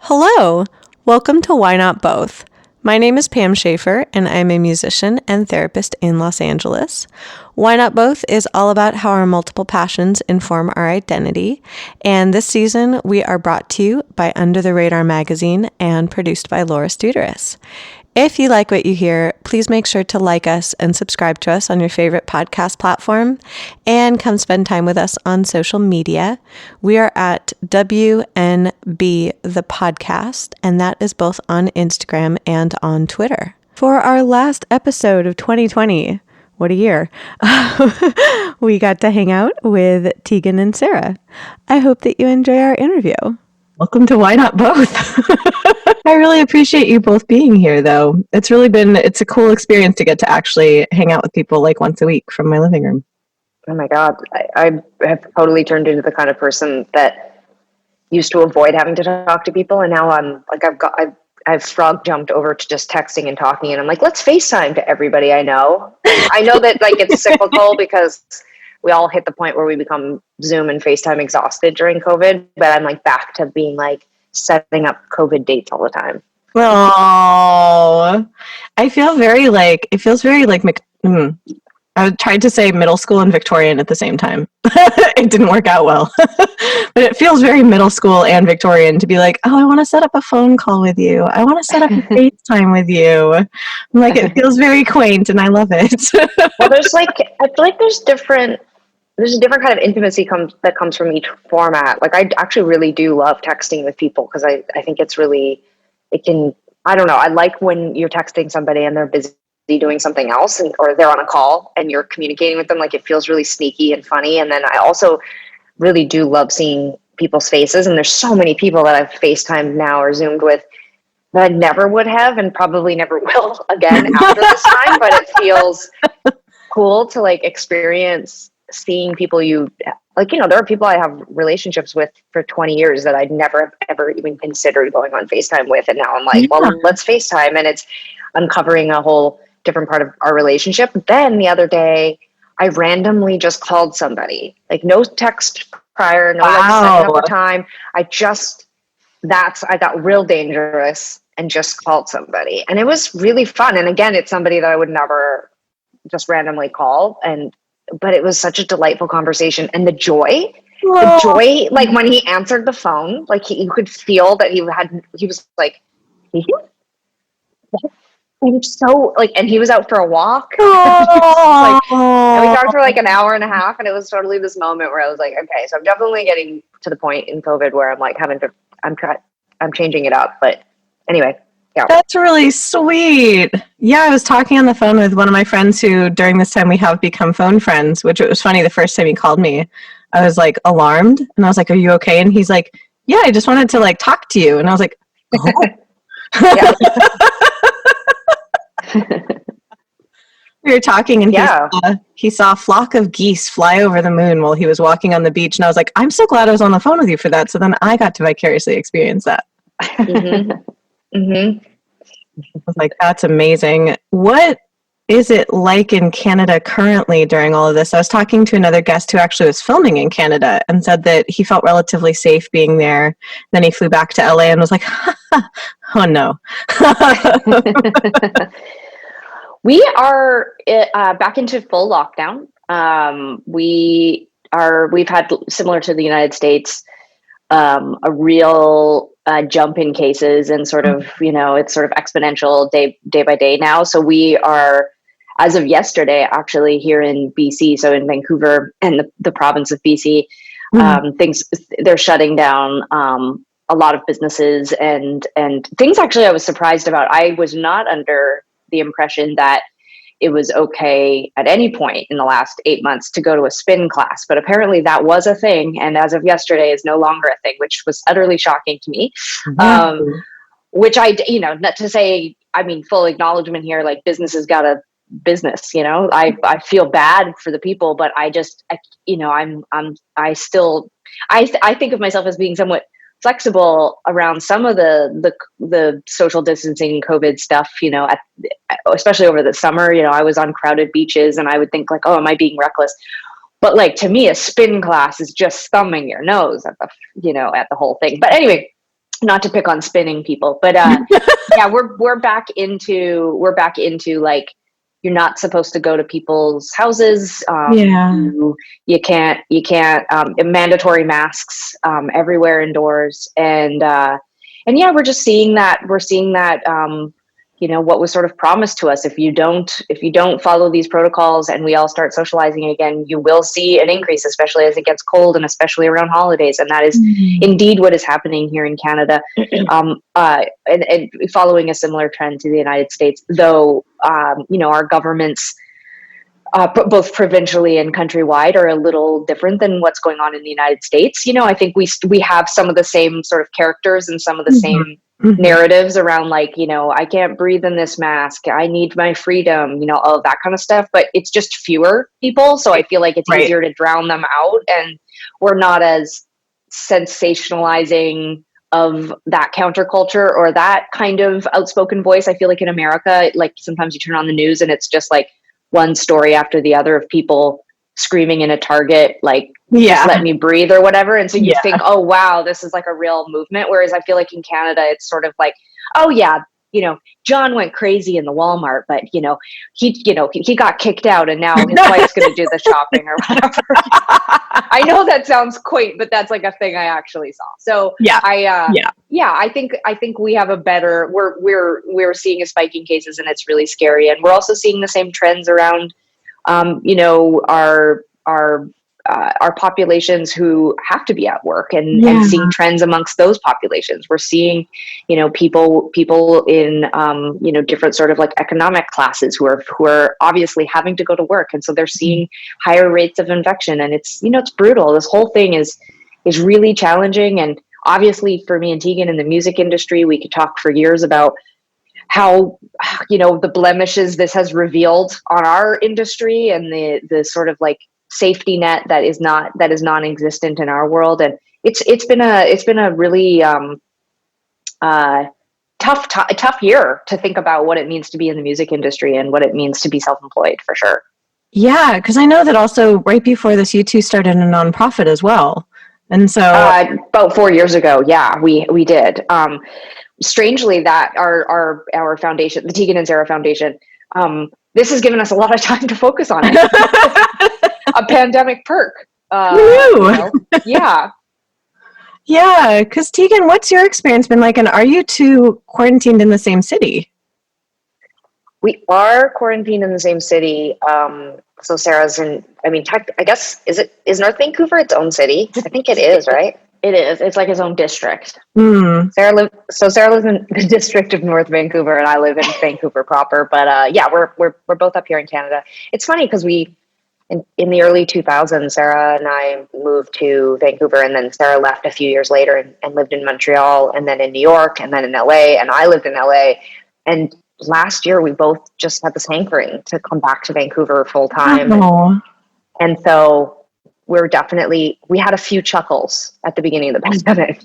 Hello! Welcome to Why Not Both? My name is Pam Schaefer, and I'm a musician and therapist in Los Angeles. Why Not Both is all about how our multiple passions inform our identity, and this season we are brought to you by Under the Radar magazine and produced by Laura Studeris. If you like what you hear, please make sure to like us and subscribe to us on your favorite podcast platform and come spend time with us on social media. We are at WNB the podcast, and that is both on Instagram and on Twitter. For our last episode of 2020, what a year, we got to hang out with Tegan and Sara. I hope that you enjoy our interview. Welcome to Why Not Both? I really appreciate you both being here, though. It's a cool experience to get to actually hang out with people like once a week from my living room. Oh my God. I have totally turned into the kind of person that used to avoid having to talk to people. And now I'm like, I've frog jumped over to just texting and talking. And I'm like, let's FaceTime to everybody I know. I know that like it's cyclical because we all hit the point where we become Zoom and FaceTime exhausted during COVID. But I'm like back to being like, setting up COVID dates all the time. Oh, it feels very like I tried to say middle school and Victorian at the same time. It didn't work out well. But it feels very middle school and Victorian to be like, oh, I want to set up a phone call with you. I want to set up a FaceTime with you. I'm like, it feels very quaint and I love it. Well, I feel like there's a different kind of intimacy that comes from each format. Like I actually really do love texting with people because I think I don't know. I like when you're texting somebody and they're busy doing something else or they're on a call and you're communicating with them. Like it feels really sneaky and funny. And then I also really do love seeing people's faces. And there's so many people that I've FaceTimed now or Zoomed with that I never would have and probably never will again after this time. But it feels cool to like experience seeing people there are people I have relationships with for 20 years that I'd never ever even considered going on FaceTime with. And now I'm like, well, let's FaceTime. And it's uncovering a whole different part of our relationship. Then the other day, I randomly just called somebody, like no text prior, no like setting up a time. I got real dangerous and just called somebody. And it was really fun. And again, it's somebody that I would never just randomly call. But it was such a delightful conversation, and the joy, like when he answered the phone, like you could feel that he was like, and so like, and he was out for a walk. And we talked for like an hour and a half, and it was totally this moment where I was like, okay, so I'm definitely getting to the point in COVID where I'm like I'm changing it up. But anyway. Yeah. That's really sweet. Yeah, I was talking on the phone with one of my friends who during this time we have become phone friends, which it was funny the first time he called me. I was like alarmed and I was like, are you okay? And he's like, yeah, I just wanted to like talk to you. And I was like, oh. We were talking and he saw a flock of geese fly over the moon while he was walking on the beach. And I was like, I'm so glad I was on the phone with you for that. So then I got to vicariously experience that. Mm-hmm. Mm-hmm. I was like, that's amazing. What is it like in Canada currently during all of this? I was talking to another guest who actually was filming in Canada and said that he felt relatively safe being there. Then he flew back to LA and was like, oh no. We are back into full lockdown. We've had, similar to the United States, a real jump in cases and sort of, it's sort of exponential day by day now. So we are, as of yesterday, actually here in BC, so in Vancouver and the province of BC, they're shutting down a lot of businesses and things actually I was surprised about. I was not under the impression that it was okay at any point in the last 8 months to go to a spin class, but apparently that was a thing. And as of yesterday is no longer a thing, which was utterly shocking to me. Which not to say, I mean, full acknowledgement here, like business has got a business, I feel bad for the people, but I think of myself as being somewhat flexible around some of the social distancing COVID stuff, especially over the summer. I was on crowded beaches and I would think like, oh, am I being reckless? But like, to me, a spin class is just thumbing your nose at the whole thing. But anyway, not to pick on spinning people, but yeah, we're back into like, you're not supposed to go to people's houses. Yeah. You can't mandatory masks everywhere indoors, and yeah, we're just seeing that. We're seeing that what was sort of promised to us. If you don't follow these protocols and we all start socializing again, you will see an increase, especially as it gets cold and especially around holidays. And that is indeed what is happening here in Canada, and following a similar trend to the United States, though. Our governments, both provincially and countrywide, are a little different than what's going on in the United States. I think we have some of the same sort of characters and some of the same narratives around, like, I can't breathe in this mask, I need my freedom, all of that kind of stuff. But it's just fewer people, so I feel like it's easier to drown them out, and we're not as sensationalizing of that counterculture or that kind of outspoken voice. I feel like in America, like, sometimes you turn on the news and it's just like one story after the other of people screaming in a Target, like, just let me breathe or whatever. And so you think, oh, wow, this is like a real movement. Whereas I feel like in Canada, it's sort of like, oh yeah, John went crazy in the Walmart, but he got kicked out and now his wife's going to do the shopping or whatever. I know that sounds quaint, but that's like a thing I actually saw. So I think we have a better, we're seeing a spike in cases, and it's really scary. And we're also seeing the same trends around, our populations who have to be at work, and seeing trends amongst those populations. We're seeing, people in, different sort of like economic classes who are obviously having to go to work. And so they're seeing higher rates of infection, and it's brutal. This whole thing is really challenging. And obviously for me and Tegan in the music industry, we could talk for years about how, the blemishes this has revealed on our industry, and the sort of like safety net that is non-existent in our world. And it's been a really tough year to think about what it means to be in the music industry and what it means to be self-employed, for sure. Yeah, because I know that also right before this, you two started a nonprofit as well. And so about 4 years ago, we did. Strangely, that our foundation, the Tegan and Sara Foundation, this has given us a lot of time to focus on it. A pandemic perk. Yeah. Yeah, because Tegan, what's your experience been like, and are you two quarantined in the same city? We are quarantined in the same city. So Sarah's in, I guess, is North Vancouver its own city? I think it is, right? It is. It's like its own district. Sarah lives in the district of North Vancouver, and I live in Vancouver proper. But we're both up here in Canada. It's funny because in the early 2000s, Sarah and I moved to Vancouver, and then Sarah left a few years later and lived in Montreal, and then in New York, and then in LA, and I lived in LA. And last year, we both just had this hankering to come back to Vancouver full time. And so we had a few chuckles at the beginning of the pandemic,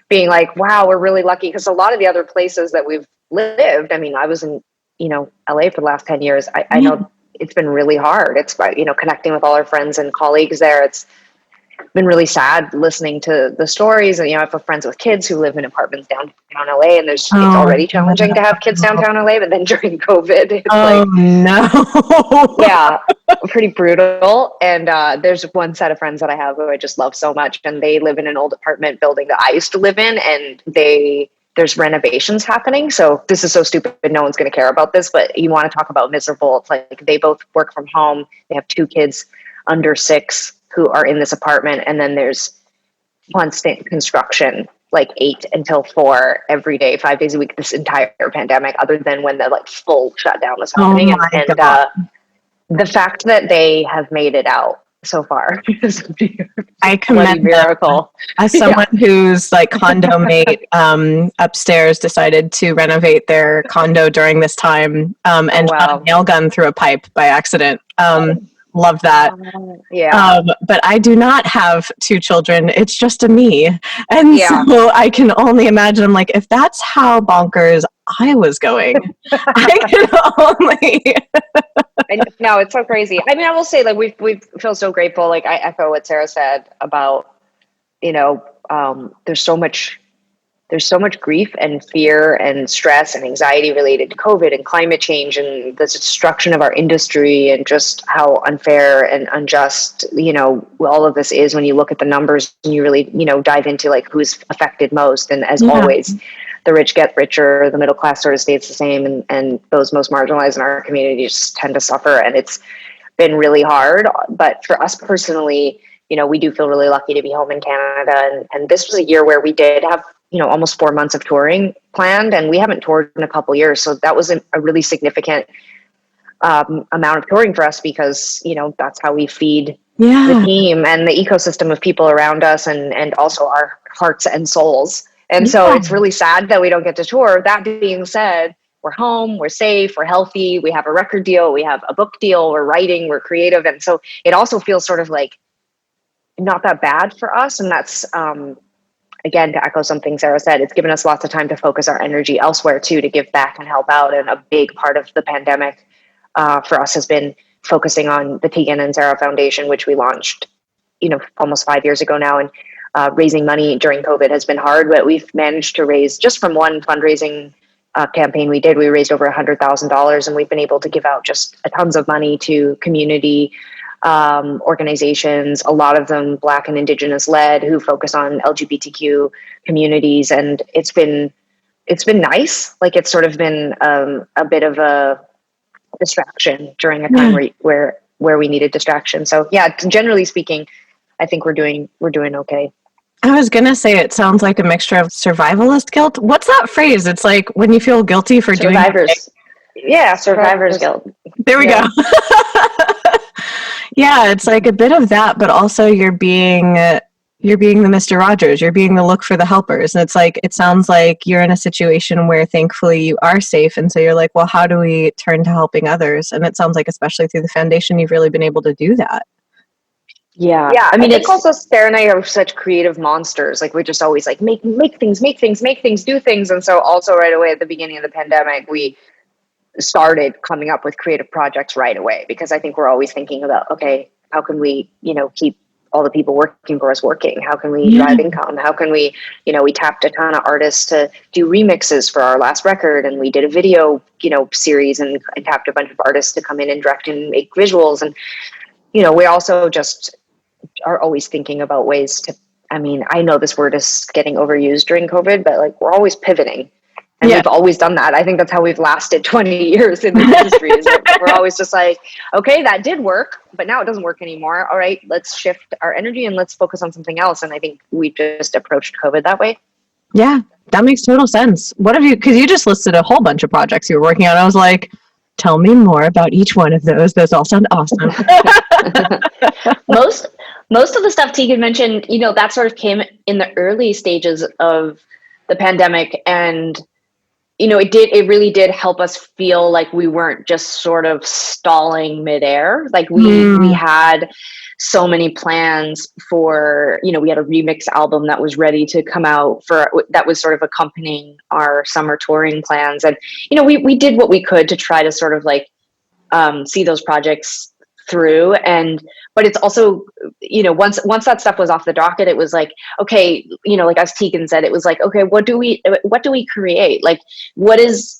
being like, wow, we're really lucky. Because a lot of the other places that we've lived, I was in, LA for the last 10 years. I know it's been really hard. It's, connecting with all our friends and colleagues there. It's been really sad listening to the stories. And, I have friends with kids who live in apartments downtown LA, and it's already challenging to have kids downtown LA. But then during COVID, it's yeah, pretty brutal. And there's one set of friends that I have who I just love so much, and they live in an old apartment building that I used to live in, and there's renovations happening. So this is so stupid. No one's going to care about this, but you want to talk about miserable. It's like they both work from home. They have 2 kids under 6 who are in this apartment. And then there's constant construction, like 8 until 4 every day, 5 days a week, this entire pandemic, other than when the like full shutdown was happening. The fact that they have made it out so far is I commend miracle. As someone whose like condo mate upstairs decided to renovate their condo during this time and shot a nail gun through a pipe by accident. Love that. But I do not have 2 children. It's just a me. And so I can only imagine, I'm like, if that's how bonkers I was going, I can only... No, it's so crazy. I will say, like, we feel so grateful. Like, I echo what Sarah said about, there's so much there's so much grief and fear and stress and anxiety related to COVID and climate change and the destruction of our industry and just how unfair and unjust, all of this is when you look at the numbers and you really, dive into like who's affected most. And as always, the rich get richer, the middle class sort of stays the same, and those most marginalized in our community just tend to suffer. And it's been really hard. But for us personally, we do feel really lucky to be home in Canada. And this was a year where we did have, almost 4 months of touring planned, and we haven't toured in a couple years. So that was a really significant amount of touring for us because, that's how we feed the team and the ecosystem of people around us and also our hearts and souls. And so it's really sad that we don't get to tour. That being said, we're home, we're safe, we're healthy, we have a record deal, we have a book deal, we're writing, we're creative. And so it also feels sort of like not that bad for us. And that's, again, to echo something Sara said, it's given us lots of time to focus our energy elsewhere too, to give back and help out. And a big part of the pandemic for us has been focusing on the Tegan and Sara Foundation, which we launched, almost 5 years ago now. And raising money during COVID has been hard, but we've managed to raise, just from one fundraising campaign we did, we raised over $100,000, and we've been able to give out just tons of money to community organizations, a lot of them Black and Indigenous led, who focus on LGBTQ communities. And it's been nice. Like, it's sort of been a bit of a distraction during a time where we needed distraction. So yeah, generally speaking, I think we're doing okay. I was going to say, it sounds like a mixture of survivalist guilt. What's that phrase? It's like when you feel guilty for survivors. Survivor's guilt. There we go. Yeah, it's like a bit of that, but also you're being the Mr. Rogers. You're being the look for the helpers. And it's like, it sounds like you're in a situation where thankfully you are safe. And so you're like, well, how do we turn to helping others? And it sounds like, especially through the foundation, you've really been able to do that. Yeah. I mean, it's also, Sara and I are such creative monsters. Like, we're just always like, make things, do things. And so also right away at the beginning of the pandemic, we started coming up with creative projects right away, because I think we're always thinking about, okay, how can we, keep all the people working for us working? How can we drive income? How can we, we tapped a ton of artists to do remixes for our last record, and we did a video, series and tapped a bunch of artists to come in and direct and make visuals. And, we also just are always thinking about ways to, I mean, I know this word is getting overused during COVID, but like, we're always pivoting. And we've always done that. I think that's how we've lasted 20 years in the industry. Is that we're always just like, okay, that did work, but now it doesn't work anymore. All right, let's shift our energy and let's focus on something else. And I think we just approached COVID that way. Yeah, that makes total sense. What have you, because you just listed a whole bunch of projects you were working on. I was like, tell me more about each one of those. Those all sound awesome. Most of the stuff Tegan mentioned, that sort of came in the early stages of the pandemic. And it really did help us feel like we weren't just sort of stalling midair. Like we had so many plans for, we had a remix album that was ready to come out that was sort of accompanying our summer touring plans. And, we did what we could to try to sort of like, see those projects through. But it's also, once that stuff was off the docket, it was like, okay, like as Tegan said, it was like, okay, what do we create? Like, what's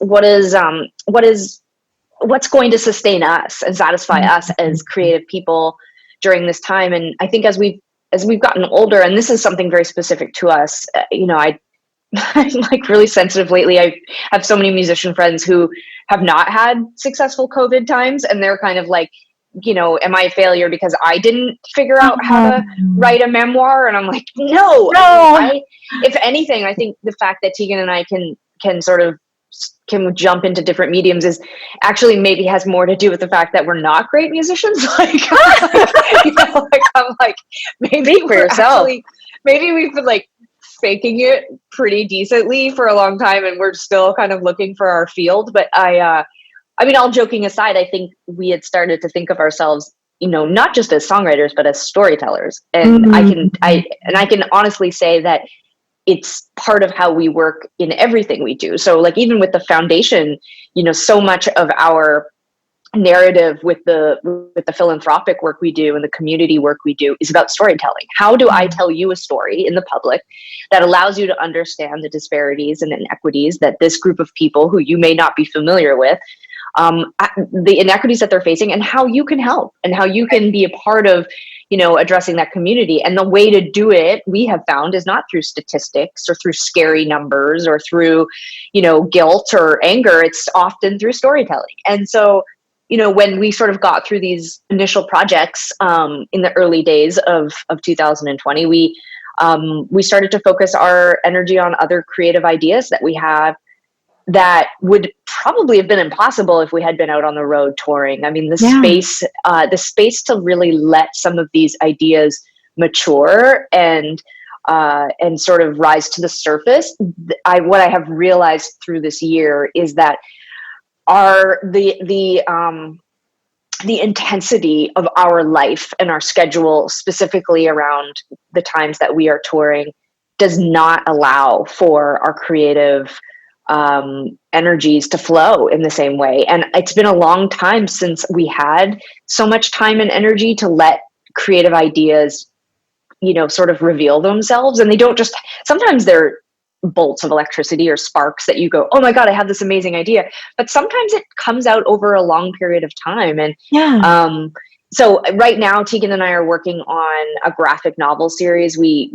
going to sustain us and satisfy us as creative people during this time? And I think as we've gotten older, and this is something very specific to us, I'm like really sensitive lately. I have so many musician friends who have not had successful COVID times, and they're kind of like, am I a failure because I didn't figure out how to write a memoir? And I'm like, no. If anything, I think the fact that Tegan and I can jump into different mediums is actually maybe has more to do with the fact that we're not great musicians. I'm like, maybe for yourself. Maybe we've been like faking it pretty decently for a long time, and we're still kind of looking for our field. But I mean, all joking aside, I think we had started to think of ourselves, not just as songwriters, but as storytellers. And I can honestly say that it's part of how we work in everything we do. So like, even with the foundation, so much of our narrative with the philanthropic work we do and the community work we do is about storytelling. How do I tell you a story in the public that allows you to understand the disparities and inequities that this group of people who you may not be familiar with, the inequities that they're facing, and how you can help and how you can be a part of, addressing that community. And the way to do it, we have found, is not through statistics or through scary numbers or through, guilt or anger. It's often through storytelling. And so, when we sort of got through these initial projects in the early days of 2020, we started to focus our energy on other creative ideas that we have that would probably have been impossible if we had been out on the road touring. I mean, the space to really let some of these ideas mature and sort of rise to the surface. What I have realized through this year is that the intensity of our life and our schedule, specifically around the times that we are touring, does not allow for our creative energies to flow in the same way. And it's been a long time since we had so much time and energy to let creative ideas, sort of reveal themselves. And they don't just, sometimes they're bolts of electricity or sparks that you go, oh my God, I have this amazing idea. But sometimes it comes out over a long period of time. And so right now, Tegan and I are working on a graphic novel series. We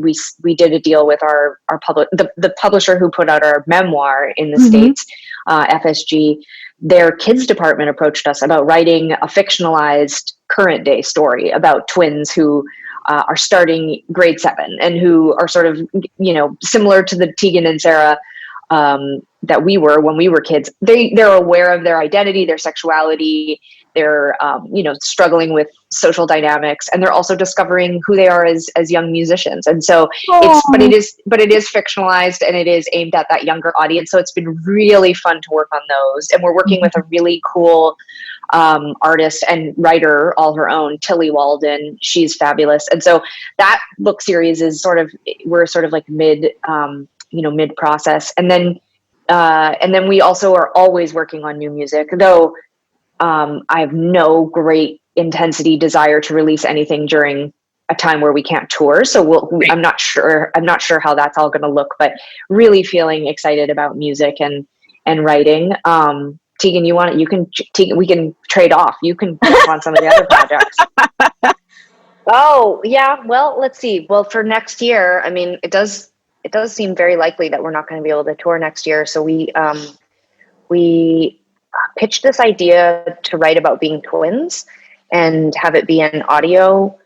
did a deal with our the publisher who put out our memoir in the States, FSG. Their kids department approached us about writing a fictionalized current day story about twins who are starting grade 7 and who are sort of, similar to the Tegan and Sara that we were when we were kids. They're aware of their identity, their sexuality. They're, struggling with social dynamics, and they're also discovering who they are as young musicians. And so but it is fictionalized, and it is aimed at that younger audience. So it's been really fun to work on those. And we're working with a really cool artist and writer all her own, Tilly Walden. She's fabulous. And so that book series is we're sort of like mid process. And then we also are always working on new music, though I have no great intensity desire to release anything during a time where we can't tour. So I'm not sure how that's all going to look, but really feeling excited about music and writing. Tegan, we can trade off. You can work on some of the other projects. Oh yeah. Well, let's see. Well, for next year, I mean, it does seem very likely that we're not going to be able to tour next year. So we pitched this idea to write about being twins and have it be an audio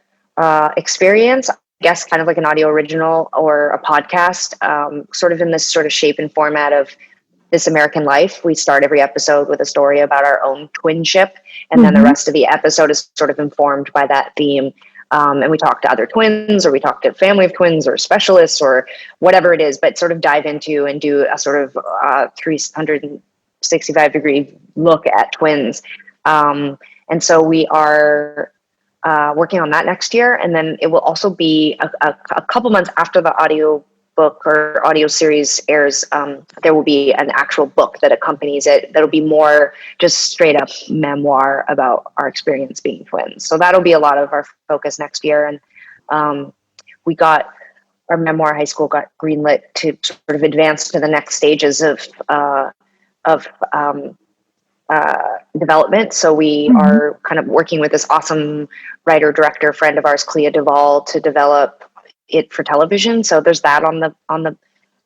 experience, I guess, kind of like an audio original or a podcast, sort of in this sort of shape and format of This American Life. We start every episode with a story about our own twinship, and then the rest of the episode is sort of informed by that theme. And we talk to other twins, or we talk to a family of twins or specialists or whatever it is, but sort of dive into and do a sort of 365-degree look at twins. And so we are working on that next year. And then it will also be a couple months after the audio book or audio series airs. There will be an actual book that accompanies it. That'll be more just straight up memoir about our experience being twins. So that'll be a lot of our focus next year. And we got our memoir, high school got greenlit to sort of advance to the next stages of development. So we are kind of working with this awesome writer director friend of ours, Clea Duvall, to develop it for television. So there's that on the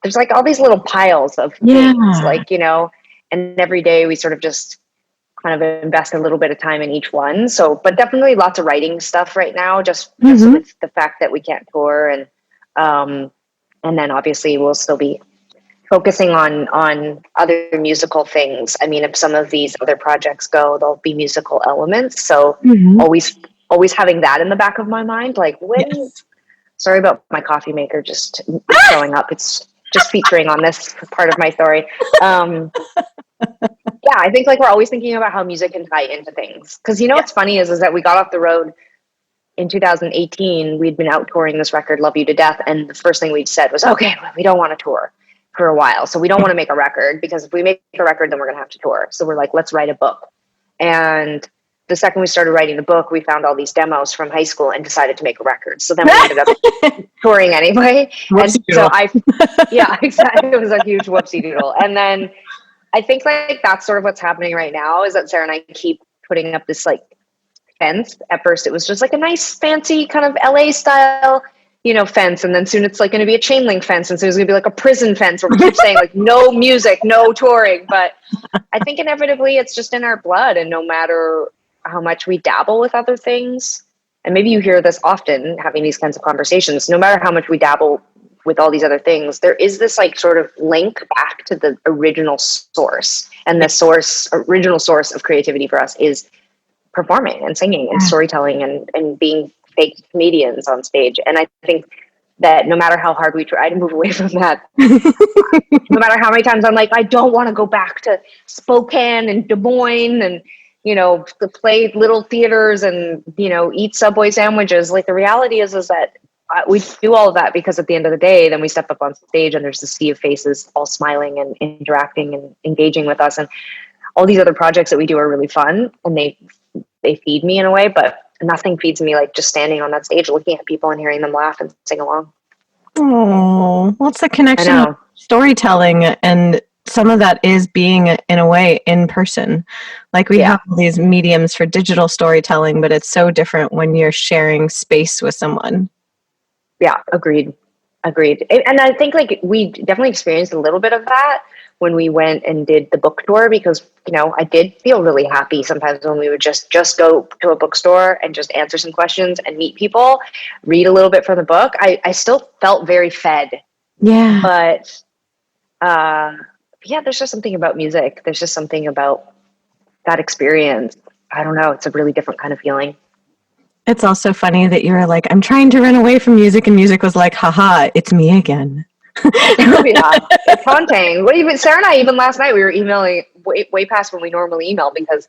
there's like all these little piles of things, like, and every day we sort of just kind of invest a little bit of time in each one. So, but definitely lots of writing stuff right now, just with the fact that we can't tour. And then obviously we'll still be focusing on other musical things. I mean, if some of these other projects go, there'll be musical elements. So always having that in the back of my mind, like sorry about my coffee maker just showing up. It's just featuring on this part of my story. I think like we're always thinking about how music can tie into things. Cause what's funny is that we got off the road in 2018. We'd been out touring this record, Love You to Death. And the first thing we'd said was, okay, we don't want to tour for a while. So we don't want to make a record, because if we make a record, then we're going to have to tour. So we're like, let's write a book. And the second we started writing the book, we found all these demos from high school and decided to make a record. So then we ended up touring anyway. And so yeah, exactly. It was a huge whoopsie doodle. And then I think like that's sort of what's happening right now, is that Sarah and I keep putting up this like fence. At first it was just like a nice fancy kind of LA style, you know, fence. And then soon it's like going to be a chain link fence. And so it's going to be like a prison fence where we keep saying like no music, no touring. But I think inevitably it's just in our blood, and no matter how much we dabble with other things, and maybe you hear this often having these kinds of conversations, no matter how much we dabble with all these other things, there is this like sort of link back to the original source. And the original source of creativity for us is performing and singing and storytelling and being fake comedians on stage. And I think that no matter how hard we try to move away from that, no matter how many times I'm like, I don't want to go back to Spokane and Des Moines and, you know, to play little theaters and, you know, eat Subway sandwiches. Like the reality is that we do all of that because at the end of the day, then we step up on stage and there's a sea of faces all smiling and interacting and engaging with us. And all these other projects that we do are really fun, and they feed me in a way, but nothing feeds me like just standing on that stage, looking at people and hearing them laugh and sing along. Oh, what's the connection of storytelling? And some of that is being, in a way, in person. Like we have these mediums for digital storytelling, but it's so different when you're sharing space with someone. Yeah, agreed. And I think like we definitely experienced a little bit of that when we went and did the book tour, because, you know, I did feel really happy sometimes when we would just go to a bookstore and just answer some questions and meet people, read a little bit from the book. I still felt very fed. Yeah. But yeah, there's just something about music. There's just something about that experience. I don't know. It's a really different kind of feeling. It's also funny that you were like, I'm trying to run away from music, and music was like, haha, it's me again. Oh, yeah, it's haunting. Sarah and I, even last night, we were emailing way past when we normally email, because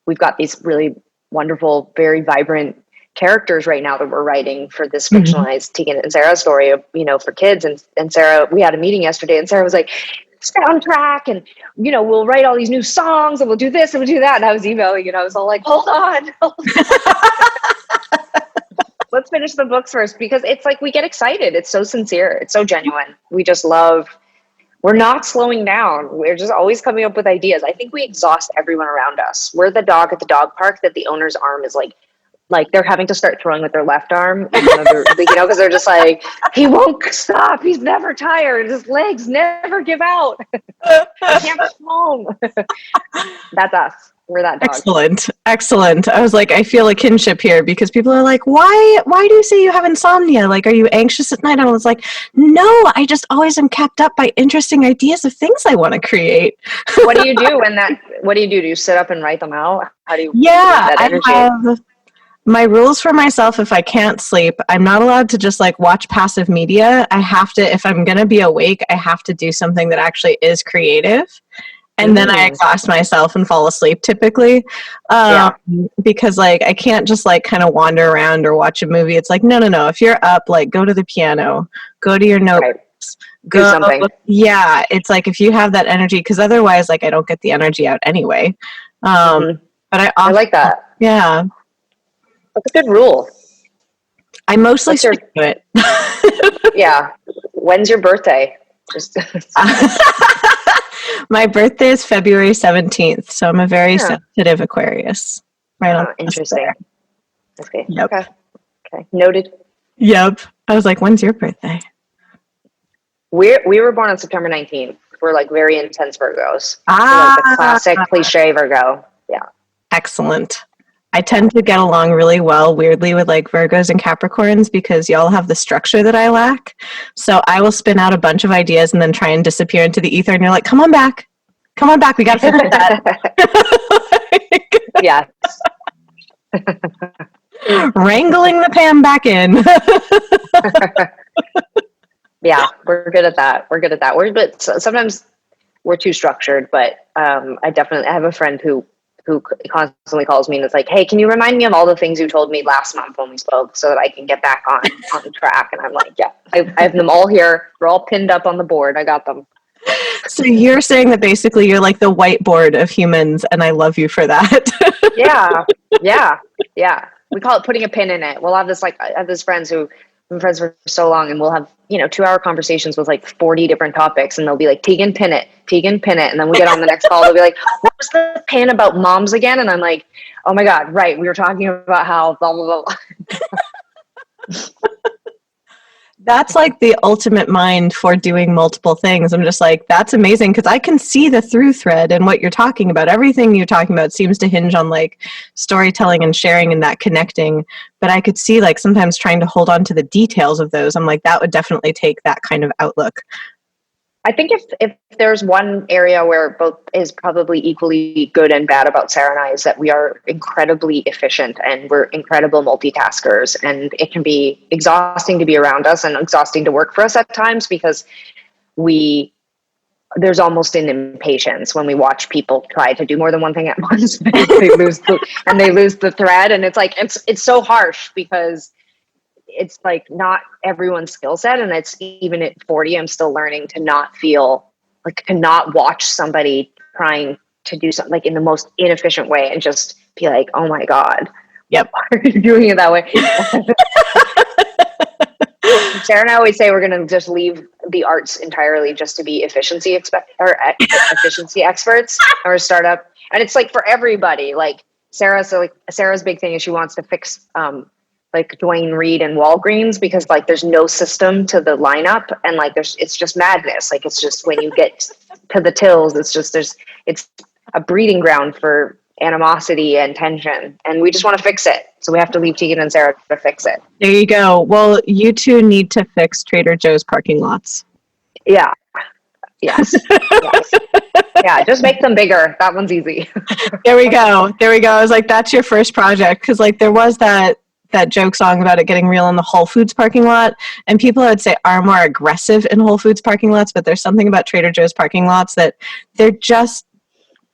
we've got these really wonderful, very vibrant characters right now that we're writing for this fictionalized Tegan and Sara story, you know, for kids. And Sarah, we had a meeting yesterday, and Sarah was like, soundtrack, and, you know, we'll write all these new songs, and we'll do this and we'll do that. And I was emailing, and I was all like, hold on. Let's finish the books first, because it's like we get excited. It's so sincere. It's so genuine. We just love, we're not slowing down. We're just always coming up with ideas. I think we exhaust everyone around us. We're the dog at the dog park that the owner's arm is like they're having to start throwing with their left arm, even though they're, you know, because they're just like, he won't stop. He's never tired. His legs never give out. I can't go home. That's us. We're that dog. Excellent. I was like, I feel a kinship here, because people are like, why do you say you have insomnia? Like, are you anxious at night? I was like, no, I just always am kept up by interesting ideas of things I want to create. What do you do what do you do? Do you sit up and write them out? How do you get that energy? I have my rules for myself. If I can't sleep, I'm not allowed to just like watch passive media. I have to, if I'm going to be awake, I have to do something that actually is creative. And then I exhaust myself and fall asleep typically, because like I can't just like kind of wander around or watch a movie. It's like, no. If you're up, like go to the piano, go to your notebooks, do something. Yeah, it's like if you have that energy, because otherwise, like I don't get the energy out anyway. But I like that. Yeah, that's a good rule. I mostly stick to it. Yeah. When's your birthday? Just. My birthday is February 17th, so I'm a very sensitive Aquarius. Right on. Interesting. Okay. Yep. Okay. Noted. Yep. I was like, when's your birthday? We were born on September 19th. We're like very intense Virgos. Like the classic cliche Virgo. Yeah. Excellent. I tend to get along really well, weirdly, with like Virgos and Capricorns, because y'all have the structure that I lack. So I will spin out a bunch of ideas and then try and disappear into the ether. And you're like, come on back. We got to finish that. Yes. Wrangling the Pam back in. Yeah, we're good at that. But sometimes we're too structured, but I have a friend who constantly calls me and it's like, hey, can you remind me of all the things you told me last month when we spoke so that I can get back on track? And I'm like, yeah, I have them all here. They're all pinned up on the board. I got them. So you're saying that basically you're like the whiteboard of humans, and I love you for that. Yeah. We call it putting a pin in it. We'll have this, like, I have this friends who have been friends for so long, and we'll have, 2-hour conversations with like 40 different topics, and they'll be like, Tegan, pin it. And then we get on the next call, they'll be like, what was the pin about moms again? And I'm like, oh my God, right. We were talking about how blah, blah, blah. That's like the ultimate mind for doing multiple things. I'm just like, that's amazing, because I can see the through thread and what you're talking about. Everything you're talking about seems to hinge on like storytelling and sharing and that connecting. But I could see like sometimes trying to hold on to the details of those. I'm like, that would definitely take that kind of outlook. I think if there's one area where both is probably equally good and bad about Sarah and I, is that we are incredibly efficient and we're incredible multitaskers, and it can be exhausting to be around us and exhausting to work for us at times, because there's almost an impatience when we watch people try to do more than one thing at once. They lose the thread, and it's like it's so harsh, because it's like not everyone's skill set. And it's, even at 40, I'm still learning to not feel like, to not watch somebody trying to do something like in the most inefficient way and just be like, oh my God, yep, why are you doing it that way? Sarah and I always say we're going to just leave the arts entirely just to be efficiency experts or a startup. And it's like for everybody, like Sarah's big thing is she wants to fix, like Dwayne Reed and Walgreens, because like there's no system to the lineup, and like it's just madness. Like it's just, when you get to the tills, it's a breeding ground for animosity and tension, and we just want to fix it. So we have to leave Tegan and Sara to fix it. There you go. Well, you two need to fix Trader Joe's parking lots. Yeah. Yes. Yeah, just make them bigger. That one's easy. There we go. I was like, that's your first project, because like there was that joke song about it getting real in the Whole Foods parking lot, and people I would say are more aggressive in Whole Foods parking lots, but there's something about Trader Joe's parking lots that they're just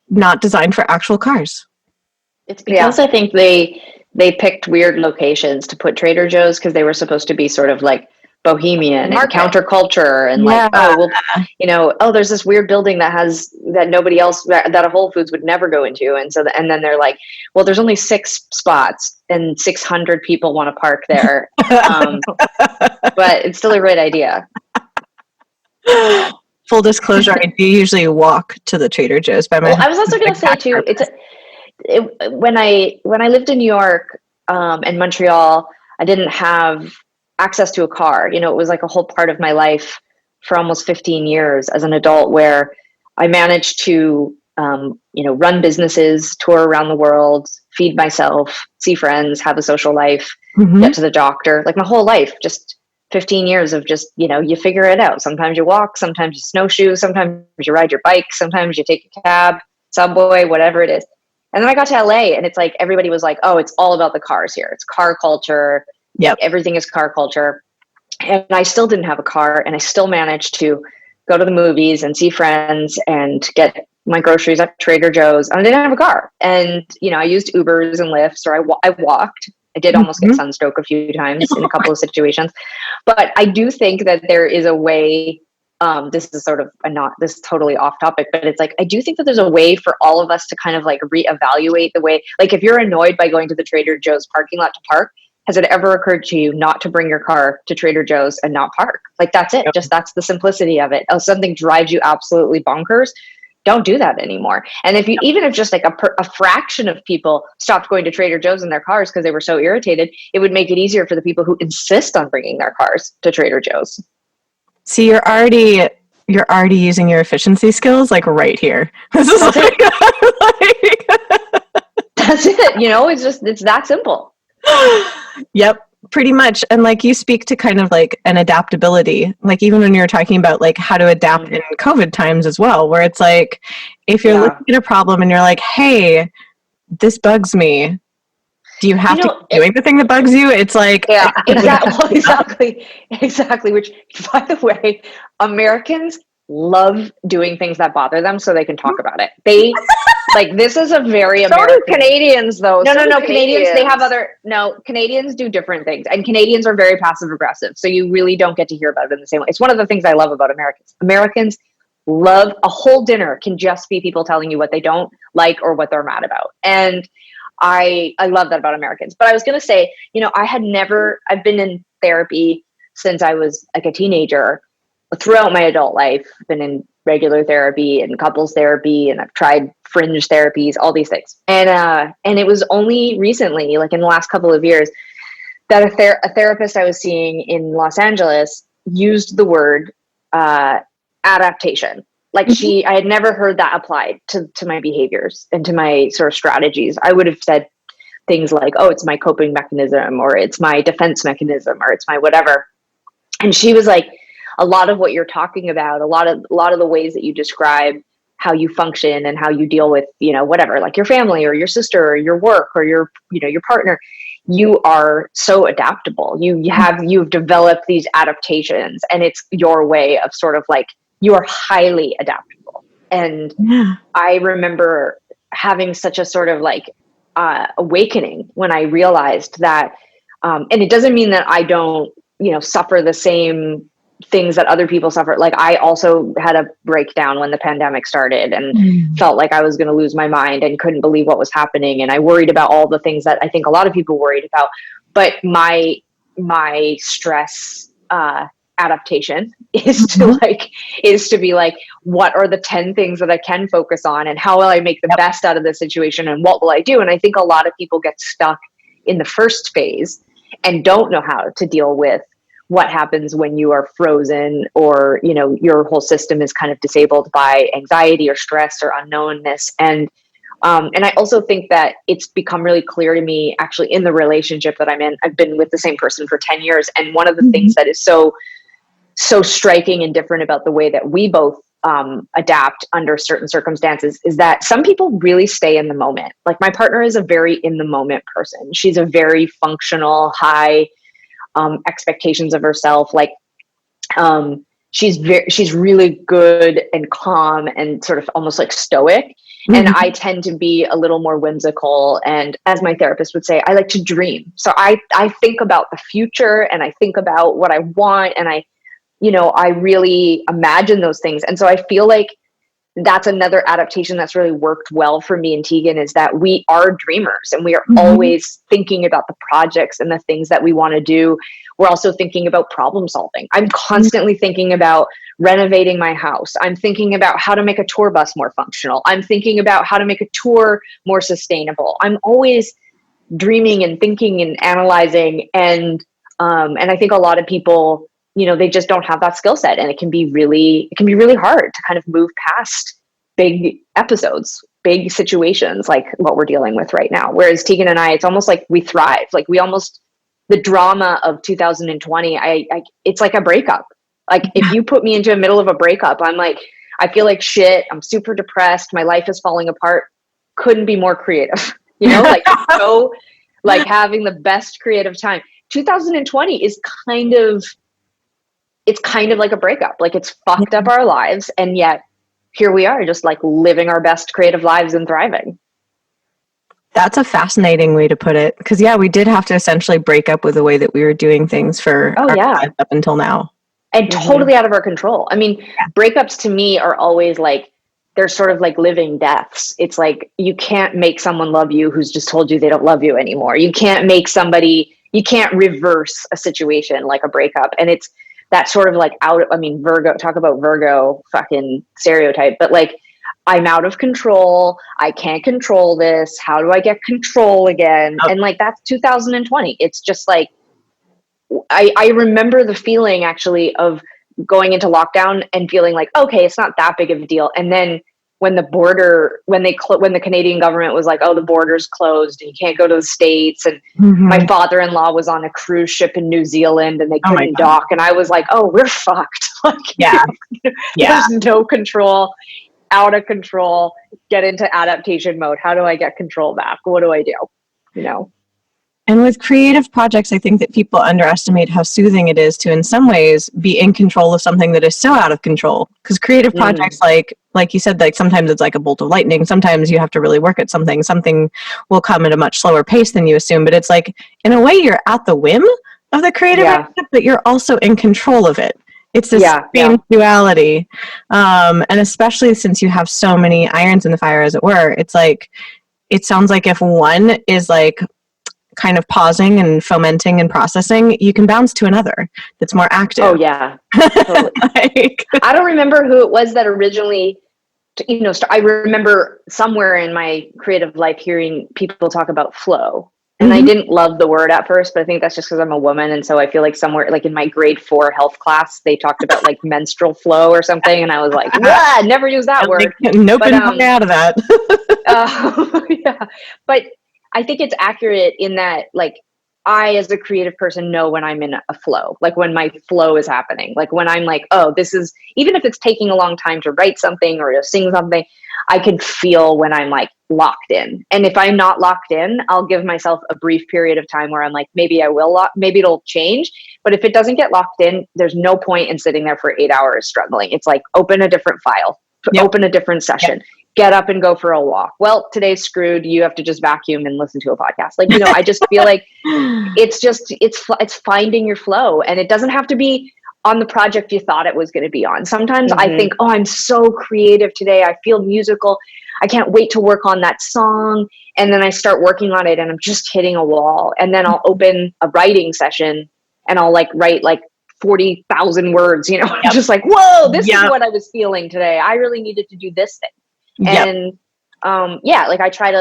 not designed for actual cars. It's because I think they picked weird locations to put Trader Joe's, because they were supposed to be sort of like bohemian and counterculture, and like, there's this weird building that nobody else, that a Whole Foods would never go into, and so and then they're like, well, there's only 6 spots and 600 people want to park there, but it's still a great idea. Full disclosure, I do usually walk to the Trader Joe's by my house. I was also going to say too, when I lived in New York and Montreal, I didn't have access to a car. It was like a whole part of my life for almost 15 years as an adult, where I managed to run businesses, tour around the world, feed myself, see friends, have a social life, get to the doctor, like my whole life, just 15 years of just, you figure it out. Sometimes you walk, sometimes you snowshoe, sometimes you ride your bike, sometimes you take a cab, subway, whatever it is. And then I got to LA, and it's like, everybody was like, oh, it's all about the cars here. It's car culture. Yep. Everything is car culture. And I still didn't have a car, and I still managed to go to the movies and see friends and get my groceries at Trader Joe's. And I didn't have a car. And, I used Ubers and Lyfts, or I walked. I did almost get sunstroke a few times in a couple of situations. But I do think that there is a way, this is this is totally off topic, but it's like, I do think that there's a way for all of us to kind of like reevaluate the way, like if you're annoyed by going to the Trader Joe's parking lot to park, has it ever occurred to you not to bring your car to Trader Joe's and not park? Like, that's it. Just, that's the simplicity of it. If something drives you absolutely bonkers, don't do that anymore. And even if just like a fraction of people stopped going to Trader Joe's in their cars because they were so irritated, it would make it easier for the people who insist on bringing their cars to Trader Joe's. See, you're already using your efficiency skills like right here. This is that's it. It's that simple. Yep, pretty much. And like, you speak to kind of like an adaptability, like even when you're talking about like how to adapt in COVID times as well, where it's like, if you're looking at a problem and you're like, hey, this bugs me, do you have to keep doing the thing that bugs you? It's like, exactly. Which, by the way, Americans love doing things that bother them so they can talk about it. They like, this is a very American. So do Canadians, though. No. Canadians, they have Canadians do different things, and Canadians are very passive aggressive. So you really don't get to hear about it in the same way. It's one of the things I love about Americans. Americans love a whole dinner can just be people telling you what they don't like or what they're mad about. And I love that about Americans. But I was going to say, you know, I've been in therapy since I was like a teenager. Throughout my adult life, I've been in regular therapy and couples therapy, and I've tried fringe therapies, all these things. And it was only recently, like in the last couple of years, that a therapist I was seeing in Los Angeles used the word adaptation. Like I had never heard that applied to my behaviors and to my sort of strategies. I would have said things like, oh, it's my coping mechanism, or it's my defense mechanism, or it's my whatever. And she was like, a lot of what you're talking about, a lot of the ways that you describe how you function and how you deal with, you know, whatever, like your family or your sister or your work or your, you know, your partner, you are so adaptable. You've developed these adaptations, and it's your way of sort of like, you are highly adaptable. And I remember having such a sort of like awakening when I realized that, and it doesn't mean that I don't, you know, suffer the same things that other people suffer. Like I also had a breakdown when the pandemic started and felt like I was going to lose my mind and couldn't believe what was happening. And I worried about all the things that I think a lot of people worried about. But my stress adaptation is to be like, what are the 10 things that I can focus on, and how will I make the best out of this situation, and what will I do? And I think a lot of people get stuck in the first phase and don't know how to deal with what happens when you are frozen, or, you know, your whole system is kind of disabled by anxiety or stress or unknownness. And I also think that it's become really clear to me, actually, in the relationship that I'm in. I've been with the same person for 10 years. And one of the things that is so striking and different about the way that we both adapt under certain circumstances is that some people really stay in the moment. Like my partner is a very in the moment person. She's a very functional, high expectations of herself. Like she's really good and calm and sort of almost like stoic. And I tend to be a little more whimsical. And as my therapist would say, I like to dream. So I think about the future, and I think about what I want, and I really imagine those things. And so I feel like that's another adaptation that's really worked well for me and Tegan, is that we are dreamers, and we are always thinking about the projects and the things that we want to do. We're also thinking about problem solving. I'm constantly thinking about renovating my house. I'm thinking about how to make a tour bus more functional. I'm thinking about how to make a tour more sustainable. I'm always dreaming and thinking and analyzing. And I think a lot of people, they just don't have that skill set, and it can be really hard to kind of move past big episodes, big situations like what we're dealing with right now. Whereas Tegan and I, it's almost like we thrive. Like the drama of 2020, it's like a breakup. Like if you put me into the middle of a breakup, I'm like, I feel like shit. I'm super depressed. My life is falling apart. Couldn't be more creative, like like having the best creative time. 2020 is kind of like a breakup. Like it's fucked up our lives. And yet here we are, just like living our best creative lives and thriving. That's a fascinating way to put it. Because we did have to essentially break up with the way that we were doing things for our lives up until now. And totally out of our control. I mean, breakups to me are always like, they're sort of like living deaths. It's like, you can't make someone love you who's just told you they don't love you anymore. You can't reverse a situation like a breakup. And it's that sort of like Virgo, talk about Virgo fucking stereotype, but like, I'm out of control. I can't control this. How do I get control again? And like, that's 2020. It's just like, I remember the feeling actually of going into lockdown and feeling like, okay, it's not that big of a deal. And then when the Canadian government was like, oh, the border's closed and you can't go to the States. And my father-in-law was on a cruise ship in New Zealand and they couldn't dock. And I was like, oh, we're fucked. Like, there's no control, out of control, get into adaptation mode. How do I get control back? What do I do? And with creative projects, I think that people underestimate how soothing it is to, in some ways, be in control of something that is so out of control. Because creative projects, like you said, like sometimes it's like a bolt of lightning. Sometimes you have to really work at something. Something will come at a much slower pace than you assume. But it's like, in a way, you're at the whim of the creative project, but you're also in control of it. It's this strange duality. And especially since you have so many irons in the fire, as it were, it's like, it sounds like if one is like kind of pausing and fomenting and processing, you can bounce to another that's more active. Oh yeah. Totally. Like, I don't remember who it was that originally, I remember somewhere in my creative life hearing people talk about flow. And I didn't love the word at first, but I think that's just because I'm a woman. And so I feel like somewhere like in my grade 4 health class, they talked about like menstrual flow or something. And I was like, never use that word. Nope, but, out of that. Yeah. But I think it's accurate in that, like, I, as a creative person, know when I'm in a flow, like when my flow is happening, like when I'm like, oh, this is, even if it's taking a long time to write something or to sing something, I can feel when I'm like locked in. And if I'm not locked in, I'll give myself a brief period of time where I'm like, maybe I will maybe it'll change. But if it doesn't get locked in, there's no point in sitting there for 8 hours struggling. It's like, open a different file, open a different session. Get up and go for a walk. Well, today's screwed. You have to just vacuum and listen to a podcast. Like, I just feel like it's finding your flow, and it doesn't have to be on the project you thought it was going to be on. Sometimes I think, oh, I'm so creative today. I feel musical. I can't wait to work on that song. And then I start working on it and I'm just hitting a wall. And then I'll open a writing session and I'll like write like 40,000 words, just like, whoa, this is what I was feeling today. I really needed to do this thing. And like I try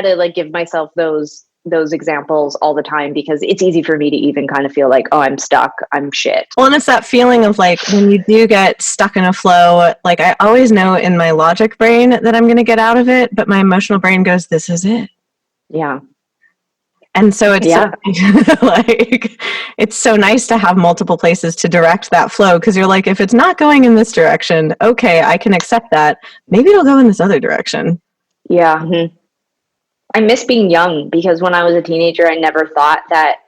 to like give myself those examples all the time, because it's easy for me to even kind of feel like, oh, I'm stuck, I'm shit. Well, and it's that feeling of like when you do get stuck in a flow, like I always know in my logic brain that I'm going to get out of it, but my emotional brain goes, this is it. Yeah. And so it's like, it's so nice to have multiple places to direct that flow, because you're like, if it's not going in this direction, okay, I can accept that. Maybe it'll go in this other direction. Yeah. Mm-hmm. I miss being young, because when I was a teenager, I never thought that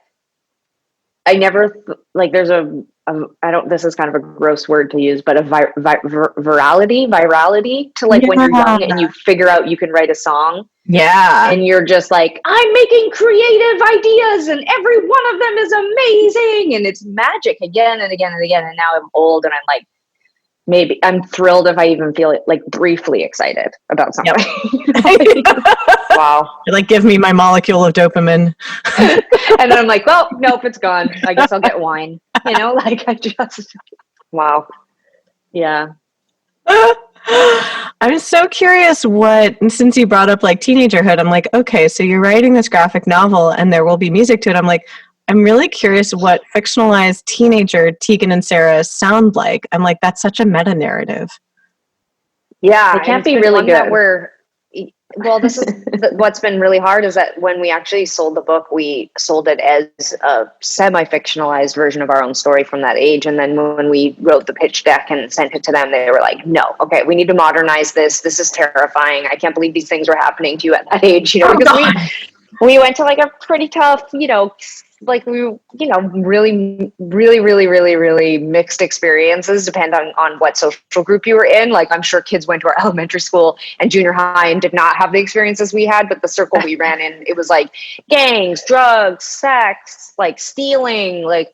there's this is kind of a gross word to use, but a virality to like when you're young and you figure out you can write a song. Yeah. And you're just like, I'm making creative ideas and every one of them is amazing. And it's magic again and again and again. And now I'm old and I'm like, maybe I'm thrilled if I even feel like briefly excited about something. Yep. Wow. Like, give me my molecule of dopamine. And then I'm like, well, nope, it's gone. I guess I'll get wine. Like I just, wow. Yeah. I'm so curious since you brought up like teenagerhood, I'm like, okay, so you're writing this graphic novel and there will be music to it. I'm like, I'm really curious what fictionalized teenager Tegan and Sara sound like. I'm like, that's such a meta narrative. Yeah, it can't be really good. This is what's been really hard is that when we actually sold the book, we sold it as a semi-fictionalized version of our own story from that age. And then when we wrote the pitch deck and sent it to them, they were like, no, okay, we need to modernize this. This is terrifying. I can't believe these things were happening to you at that age, because we went to like a pretty tough, like we, really, really, really, really, really mixed experiences depending on what social group you were in. Like, I'm sure kids went to our elementary school and junior high and did not have the experiences we had, but the circle we ran in, it was like gangs, drugs, sex, like stealing, like,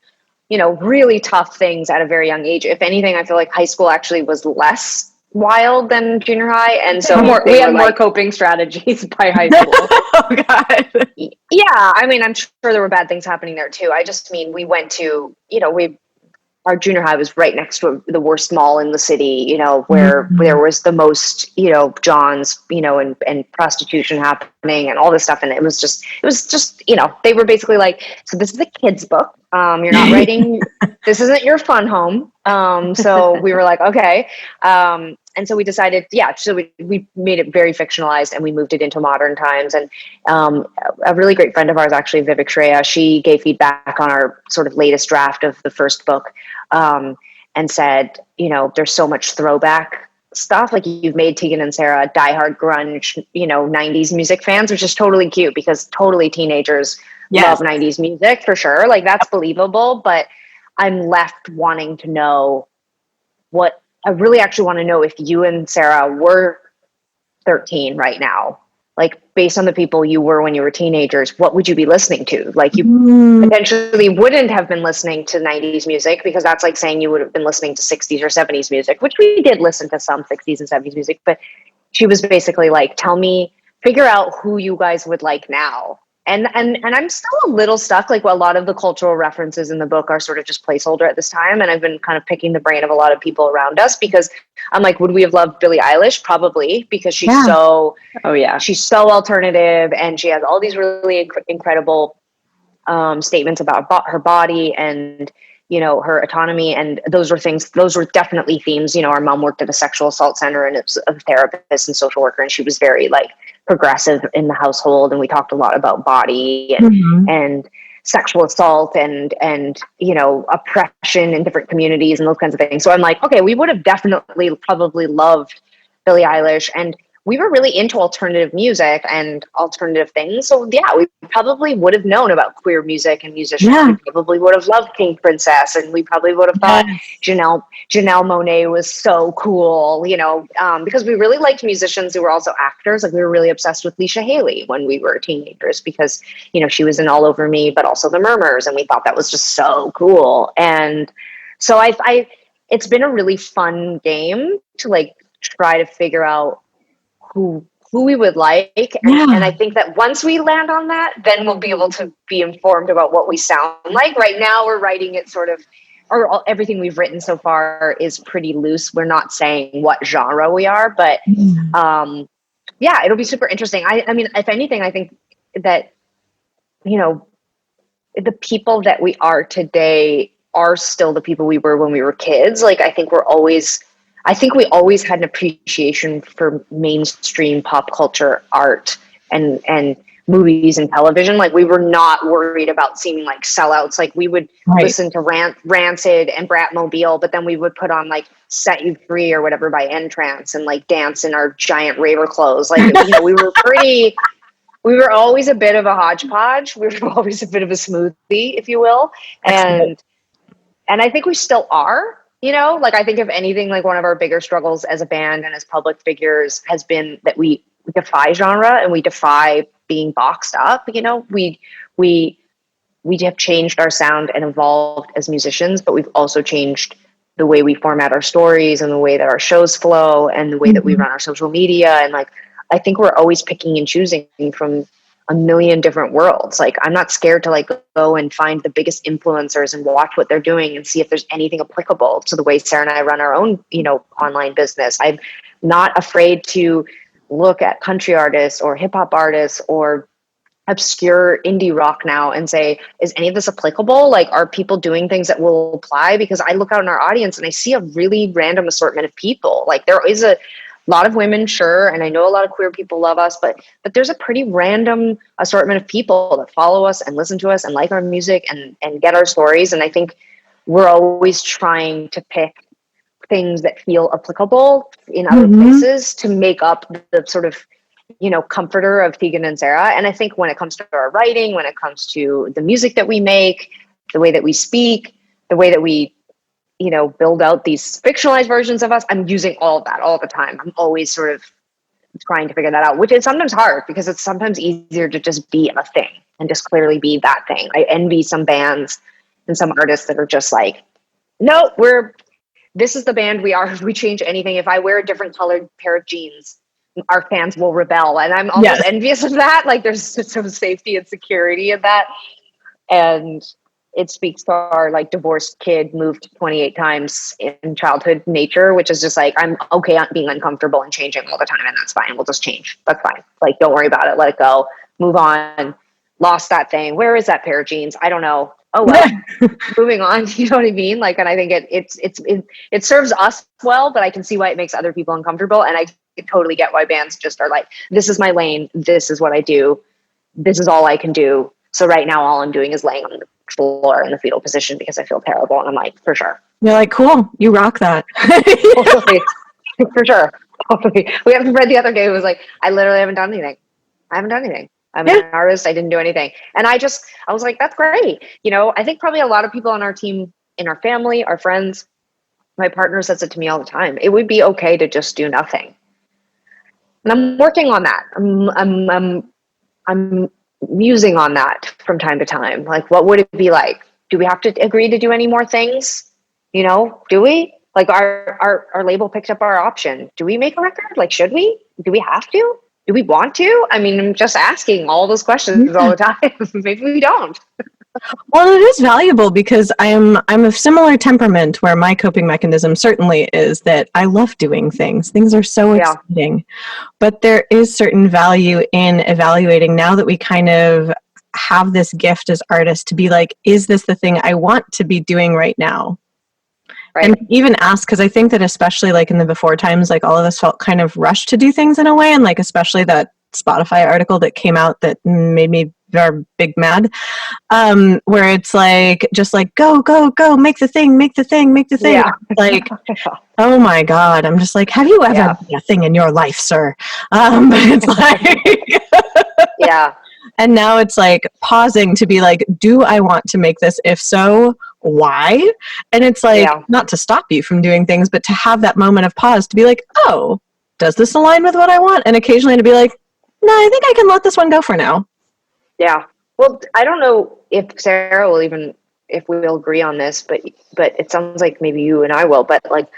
really tough things at a very young age. If anything, I feel like high school actually was less wild than junior high, and so we had more coping strategies by high school. Oh God. Yeah, I mean, I'm sure there were bad things happening there too. I just mean we went to, our junior high was right next to the worst mall in the city, where there was the most, Johns, and prostitution happening and all this stuff. And it was just, they were basically like, so this is a kid's book. You're not writing, this isn't your fun home. So we were like, okay. And so we decided, so we made it very fictionalized and we moved it into modern times. And a really great friend of ours, actually, Vivek Shreya, she gave feedback on our sort of latest draft of the first book, and said, there's so much throwback stuff. Like, you've made Tegan and Sara diehard grunge, 90s music fans, which is totally cute because totally teenagers love 90s music for sure. Like, that's believable. But I'm left wanting to know I really actually want to know if you and Sara were 13 right now, like based on the people you were when you were teenagers, what would you be listening to? Like you potentially wouldn't have been listening to 90s music, because that's like saying you would have been listening to 60s or 70s music, which we did listen to some 60s and 70s music. But she was basically like, figure out who you guys would like now. And I'm still a little stuck. Like, well, a lot of the cultural references in the book are sort of just placeholder at this time. And I've been kind of picking the brain of a lot of people around us, because I'm like, would we have loved Billie Eilish? Probably, because she's she's so alternative, and she has all these really incredible statements about her body and, you know, her autonomy. And those were definitely themes. You know, our mom worked at a sexual assault center, and it was a therapist and social worker, and she was very like progressive in the household. And we talked a lot about body and sexual assault and, you know, oppression in different communities and those kinds of things. So I'm like, okay, we would have definitely probably loved Billie Eilish, and we were really into alternative music and alternative things. So yeah, we probably would have known about queer music and musicians. Yeah. We probably would have loved Pink Princess, and we probably would have thought Janelle Monáe was so cool, you know, because we really liked musicians who were also actors. Like, we were really obsessed with Leisha Haley when we were teenagers, because, you know, she was in All Over Me, but also The Murmurs, and we thought that was just so cool. And so it's been a really fun game to like try to figure out who we would like. And I think that once we land on that, then we'll be able to be informed about what we sound like. Right now we're writing it sort of, everything we've written so far is pretty loose. We're not saying what genre we are, but yeah, it'll be super interesting. I mean, if anything, I think that, you know, the people that we are today are still the people we were when we were kids. Like, I think we always had an appreciation for mainstream pop culture art and movies and television. Like, we were not worried about seeming like sellouts. Like, we would listen to Rancid and Bratmobile, but then we would put on like Set You Free or whatever by N-Trance and like dance in our giant raver clothes. Like, you know, we were always a bit of a hodgepodge. We were always a bit of a smoothie, if you will. And I think we still are. You know, like, I think if anything, like, one of our bigger struggles as a band and as public figures has been that we defy genre and we defy being boxed up. You know, we have changed our sound and evolved as musicians, but we've also changed the way we format our stories and the way that our shows flow and the way that we run our social media. And like, I think we're always picking and choosing from a million different worlds. Like, I'm not scared to like go and find the biggest influencers and watch what they're doing and see if there's anything applicable to the way Sarah and I run our own, you know, online business. I'm not afraid to look at country artists or hip hop artists or obscure indie rock now and say, is any of this applicable? Like, are people doing things that will apply? Because I look out in our audience and I see a really random assortment of people. Like, there is a lot of women, sure, and I know a lot of queer people love us, but there's a pretty random assortment of people that follow us and listen to us and like our music and get our stories. And I think we're always trying to pick things that feel applicable in other places to make up the sort of, you know, comforter of Tegan and Sara. And I think when it comes to our writing, when it comes to the music that we make, the way that we speak, the way that we, you know, build out these fictionalized versions of us, I'm using all of that all the time. I'm always sort of trying to figure that out, which is sometimes hard because it's sometimes easier to just be a thing and just clearly be that thing. I envy some bands and some artists that are just like, no, this is the band we are. If we change anything, if I wear a different colored pair of jeans, our fans will rebel. And I'm almost envious of that. Like, there's some safety and security in that. And it speaks to our like divorced kid moved 28 times in childhood nature, which is just like, I'm okay on being uncomfortable and changing all the time. And that's fine. We'll just change. That's fine. Like, don't worry about it. Let it go. Move on. Lost that thing. Where is that pair of jeans? I don't know. Oh, well, moving on. You know what I mean? Like, and I think it serves us well, but I can see why it makes other people uncomfortable. And I totally get why bands just are like, this is my lane. This is what I do. This is all I can do. So right now, all I'm doing is laying on the floor in the fetal position because I feel terrible. And I'm like, for sure. You're like, cool. You rock that. Totally. For sure. Totally. We have a friend the other day who was like, I literally haven't done anything. I haven't done anything. I'm an artist. I didn't do anything. And I was like, that's great. You know, I think probably a lot of people on our team, in our family, our friends, my partner says it to me all the time. It would be okay to just do nothing. And I'm working on that. I'm musing on that from time to time. Like, what would it be like? Do we have to agree to do any more things? You know, do we? Like, our label picked up our option. Do we make a record? Like, should we? Do we have to? Do we want to? I mean, I'm just asking all those questions all the time. Maybe we don't. Well, it is valuable because I'm of similar temperament where my coping mechanism certainly is that I love doing things. Things are so exciting. But there is certain value in evaluating now that we kind of have this gift as artists to be like, is this the thing I want to be doing right now? Right. And even ask, because I think that especially like in the before times, like all of us felt kind of rushed to do things in a way. And like, especially that Spotify article that came out that made me very big mad, where it's like, just like, go, make the thing. Yeah. Like, oh my God. I'm just like, have you ever been a thing in your life, sir? But it's like, yeah. And now it's like pausing to be like, do I want to make this? If so, why? And it's like, not to stop you from doing things, but to have that moment of pause to be like, oh, does this align with what I want? And occasionally to be like, no, I think I can let this one go for now. Yeah. Well, I don't know if Sarah will even, if we'll agree on this, but it sounds like maybe you and I will, but like,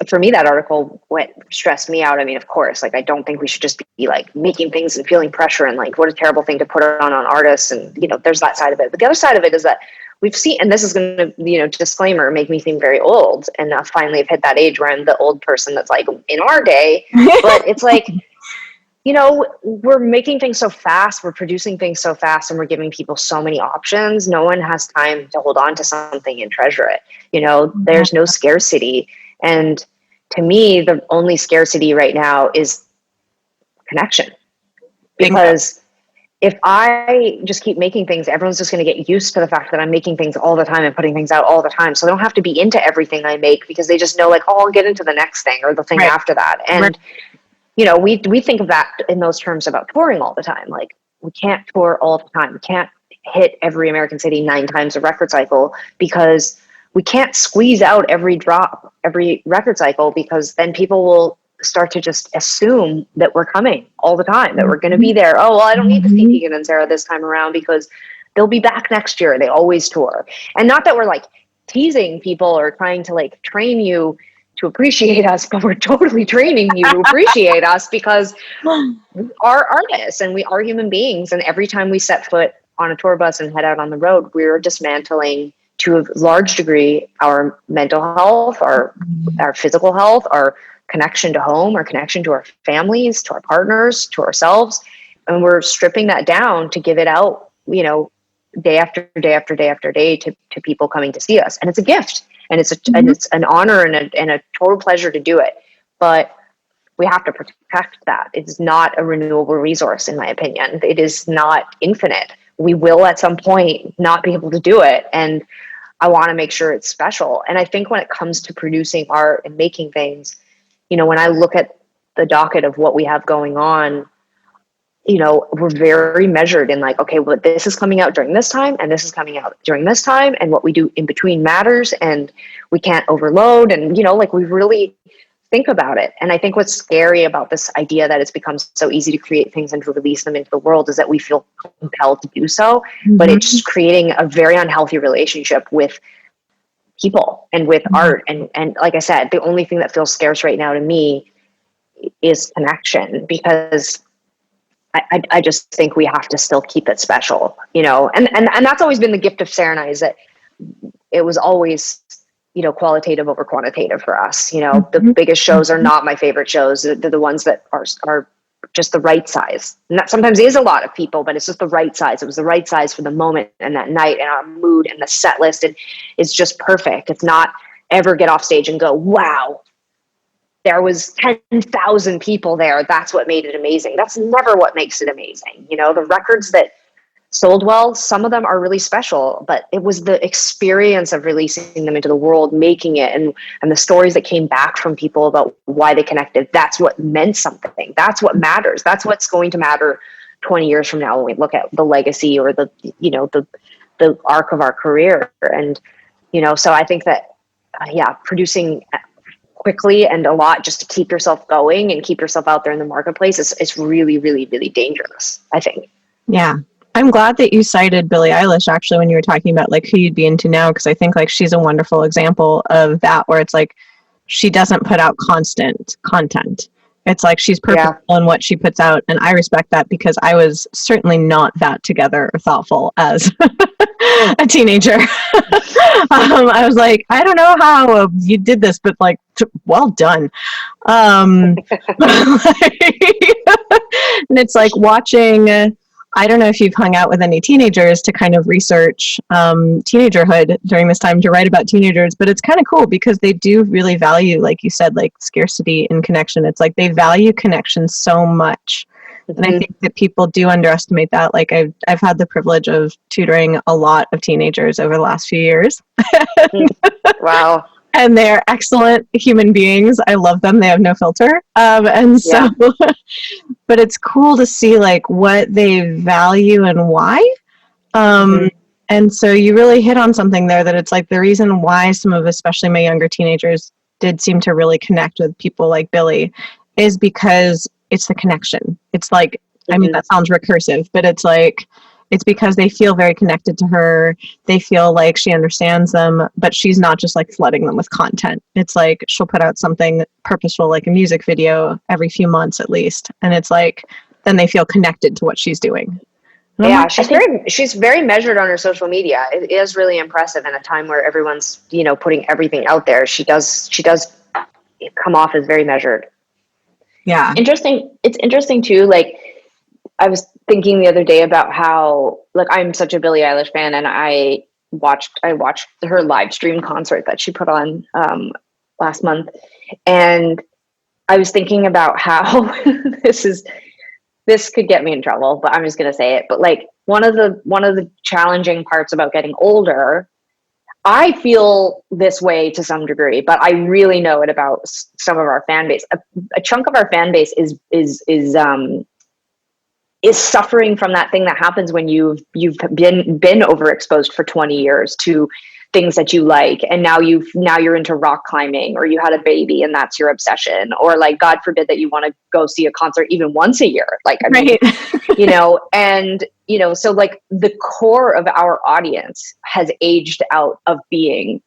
for me, that article stressed me out. I mean, of course, like, I don't think we should just be like making things and feeling pressure and like, what a terrible thing to put on artists. And, you know, there's that side of it. But the other side of it is that we've seen, and this is going to, you know, disclaimer, make me seem very old. And finally I've hit that age where I'm the old person that's like, in our day, but it's like, you know, we're making things so fast, we're producing things so fast, and we're giving people so many options. No one has time to hold on to something and treasure it. You know, there's no scarcity. And to me, the only scarcity right now is connection. Because if I just keep making things, everyone's just going to get used to the fact that I'm making things all the time and putting things out all the time. So they don't have to be into everything I make because they just know like, oh, I'll get into the next thing or the thing after that. And, you know, we think of that in those terms about touring all the time. Like, we can't tour all the time. We can't hit every American city 9 times a record cycle because we can't squeeze out every drop, every record cycle, because then people will start to just assume that we're coming all the time, that we're going to be there. Oh, well, I don't need to see Tegan and Sara this time around because they'll be back next year. They always tour. And not that we're like teasing people or trying to like train you to appreciate us, but we're totally training you to appreciate us because we are artists and we are human beings. And every time we set foot on a tour bus and head out on the road, we're dismantling to a large degree our mental health, our physical health, our connection to home, our connection to our families, to our partners, to ourselves. And we're stripping that down to give it out, you know, day after day after day after day to people coming to see us. And it's a gift. And it's and it's an honor and a total pleasure to do it. But we have to protect that. It's not a renewable resource, in my opinion. It is not infinite. We will at some point not be able to do it. And I want to make sure it's special. And I think when it comes to producing art and making things, you know, when I look at the docket of what we have going on, you know, we're very measured in like, okay, well, this is coming out during this time and this is coming out during this time, and what we do in between matters, and we can't overload. And, you know, like, we really think about it. And I think what's scary about this idea that it's become so easy to create things and to release them into the world is that we feel compelled to do so, but it's creating a very unhealthy relationship with people and with art. And like I said, the only thing that feels scarce right now to me is connection, because I just think we have to still keep it special, you know, and that's always been the gift of Sara and I, is that it was always, you know, qualitative over quantitative for us. You know, the biggest shows are not my favorite shows. They're the ones that are just the right size. And that sometimes is a lot of people, but it's just the right size. It was the right size for the moment and that night and our mood and the set list. And it's just perfect. It's not ever get off stage and go, wow, there was 10,000 people there. That's what made it amazing. That's never what makes it amazing. You know, the records that sold well, some of them are really special, but it was the experience of releasing them into the world, making it, and the stories that came back from people about why they connected. That's what meant something. That's what matters. That's what's going to matter 20 years from now when we look at the legacy or the, you know, the arc of our career. And, you know, so I think that, producing quickly and a lot just to keep yourself going and keep yourself out there in the marketplace is really, really, really dangerous, I think. Yeah. I'm glad that you cited Billie Eilish actually when you were talking about like who you'd be into now, because I think like she's a wonderful example of that, where it's like she doesn't put out constant content. It's like she's purposeful in what she puts out, and I respect that because I was certainly not that together or thoughtful as a teenager. I was like, I don't know how you did this, but like, well done. And it's like watching. I don't know if you've hung out with any teenagers to kind of research teenagerhood during this time to write about teenagers, but it's kind of cool because they do really value, like you said, like scarcity and connection. It's like they value connection so much. And I think that people do underestimate that. Like I've had the privilege of tutoring a lot of teenagers over the last few years. Wow. And they're excellent human beings. I love them. They have no filter. And so, but it's cool to see like what they value and why. And so you really hit on something there, that it's like the reason why some of, especially my younger teenagers, did seem to really connect with people like Billie is because it's the connection. It's like, I mean, that sounds recursive, but it's like, it's because they feel very connected to her. They feel like she understands them, but she's not just like flooding them with content. It's like she'll put out something purposeful, like a music video every few months at least. And it's like, then they feel connected to what she's doing. Yeah, she's very measured on her social media. It is really impressive in a time where everyone's, putting everything out there. She does come off as very measured. Yeah. Interesting. It's interesting too. Like, I was thinking the other day about how, like, I'm such a Billie Eilish fan, and I watched her live stream concert that she put on last month, and I was thinking about how this could get me in trouble, but I'm just gonna say it. But like one of the challenging parts about getting older, I feel this way to some degree, but I really know it about some of our fan base. A chunk of our fan base is suffering from that thing that happens when you've been overexposed for 20 years to things that you like, and now you're into rock climbing, or you had a baby and that's your obsession, or like, God forbid, that you want to go see a concert even once a year. Like, I mean, so like the core of our audience has aged out of being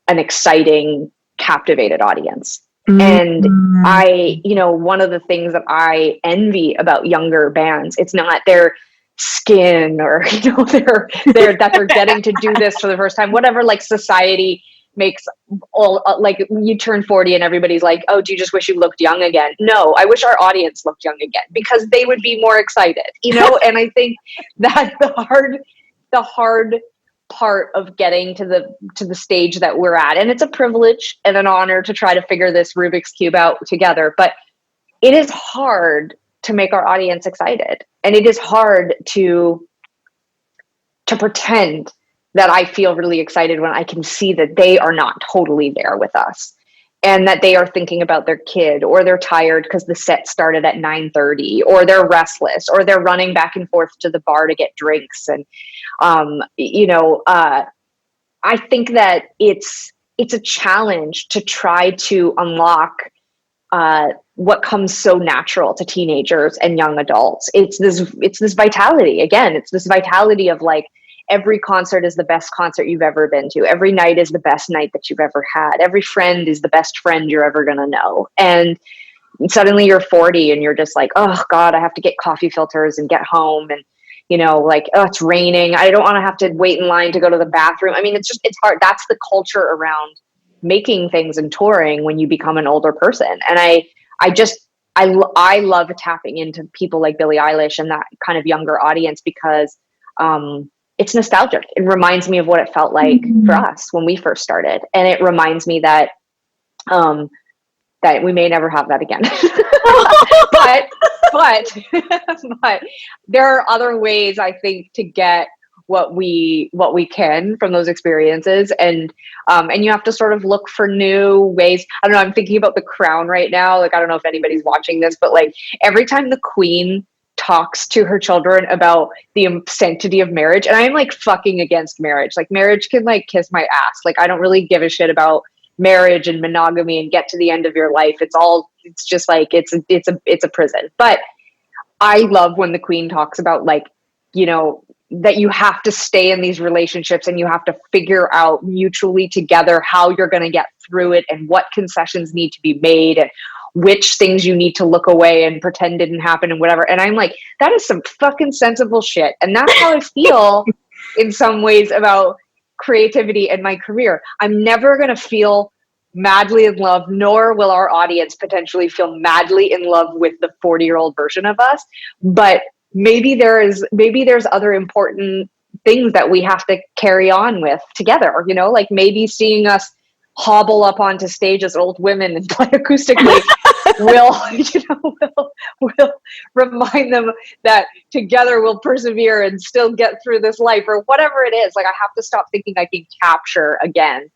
an exciting, captivated audience. And one of the things that I envy about younger bands, it's not their skin or, that they're getting to do this for the first time, whatever, like society makes all, like you turn 40 and everybody's like, oh, do you just wish you looked young again? No, I wish our audience looked young again, because they would be more excited, and I think that the hard part of getting to the stage that we're at, and it's a privilege and an honor to try to figure this Rubik's Cube out together, but it is hard to make our audience excited, and it is hard to pretend that I feel really excited when I can see that they are not totally there with us, and that they are thinking about their kid, or they're tired because the set started at 9:30, or they're restless, or they're running back and forth to the bar to get drinks. And I think that it's a challenge to try to unlock what comes so natural to teenagers and young adults. It's this vitality. Again, it's this vitality of like, every concert is the best concert you've ever been to. Every night is the best night that you've ever had. Every friend is the best friend you're ever going to know. And suddenly you're 40 and you're just like, oh God, I have to get coffee filters and get home. And, like, oh, it's raining. I don't want to have to wait in line to go to the bathroom. I mean, it's hard. That's the culture around making things and touring when you become an older person. And I love tapping into people like Billie Eilish and that kind of younger audience, because it's nostalgic. It reminds me of what it felt like for us when we first started. And it reminds me that that we may never have that again. but there are other ways, I think, to get what we can from those experiences. And you have to sort of look for new ways. I don't know, I'm thinking about The Crown right now. Like, I don't know if anybody's watching this, but like every time the Queen talks to her children about the sanctity of marriage, and I'm like fucking against marriage. Like, marriage can like kiss my ass. Like, I don't really give a shit about marriage and monogamy and get to the end of your life. It's just like, it's a prison. But I love when the queen talks about like, you know, that you have to stay in these relationships and you have to figure out mutually together how you're going to get through it and what concessions need to be made and which things you need to look away and pretend didn't happen and whatever. And I'm like, that is some fucking sensible shit. And that's how I feel in some ways about creativity and my career. I'm never going to feel madly in love, nor will our audience potentially feel madly in love with the 40-year-old version of us. But maybe there's other important things that we have to carry on with together, you know, like maybe seeing us hobble up onto stage as old women and play acoustically will remind them that together we'll persevere and still get through this life or whatever it is. Like, I have to stop thinking I can capture again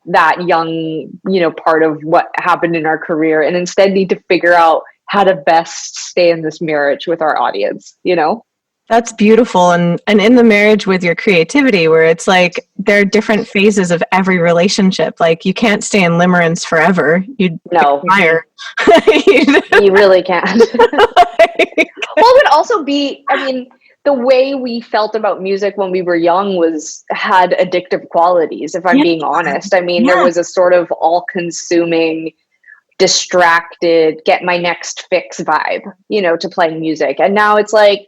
that young, you know, part of what happened in our career, and instead need to figure out how to best stay in this marriage with our audience, you know? That's beautiful. And in the marriage with your creativity, where it's like there are different phases of every relationship. Like, you can't stay in limerence forever. You'd fire. You really can't. Well, it would also be, I mean, the way we felt about music when we were young had addictive qualities, if I'm being honest. I mean, there was a sort of all-consuming, distracted, get my next fix vibe, you know, to playing music. And now it's like,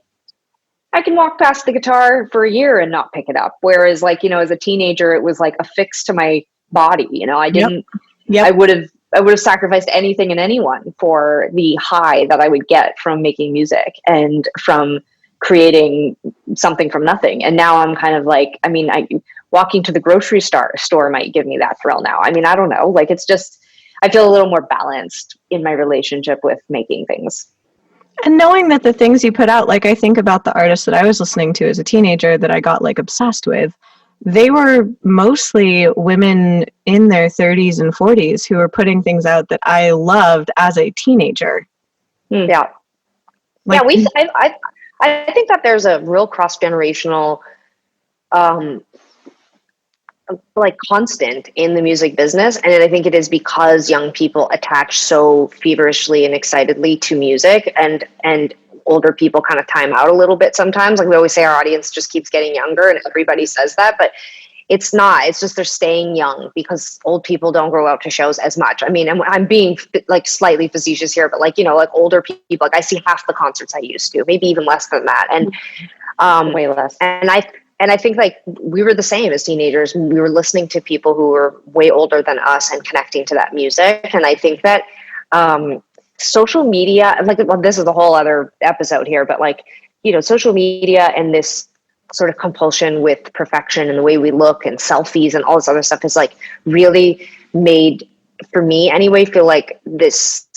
I can walk past the guitar for a year and not pick it up. Whereas, like, you know, as a teenager, it was like a fix to my body. You know, I would have sacrificed anything and anyone for the high that I would get from making music and from creating something from nothing. And now I'm kind of like, I mean, walking to the grocery store might give me that thrill now. I mean, I don't know. Like, it's just, I feel a little more balanced in my relationship with making things. And knowing that the things you put out, like, I think about the artists that I was listening to as a teenager that I got like obsessed with, they were mostly women in their 30s and 40s who were putting things out that I loved as a teenager. Yeah. Like, I think that there's a real cross-generational like constant in the music business. And I think it is because young people attach so feverishly and excitedly to music, and older people kind of time out a little bit sometimes. Like, we always say our audience just keeps getting younger, and everybody says that, but it's not. It's just they're staying young because old people don't grow out to shows as much. I mean, and I'm being like slightly facetious here, but like, you know, like older people, like I see half the concerts I used to, maybe even less than that. And way less. And I think like we were the same as teenagers. We were listening to people who were way older than us and connecting to that music. And I think that social media, like, well, this is a whole other episode here, but like, you know, social media and this sort of compulsion with perfection and the way we look and selfies and all this other stuff is like really made, for me anyway, feel like this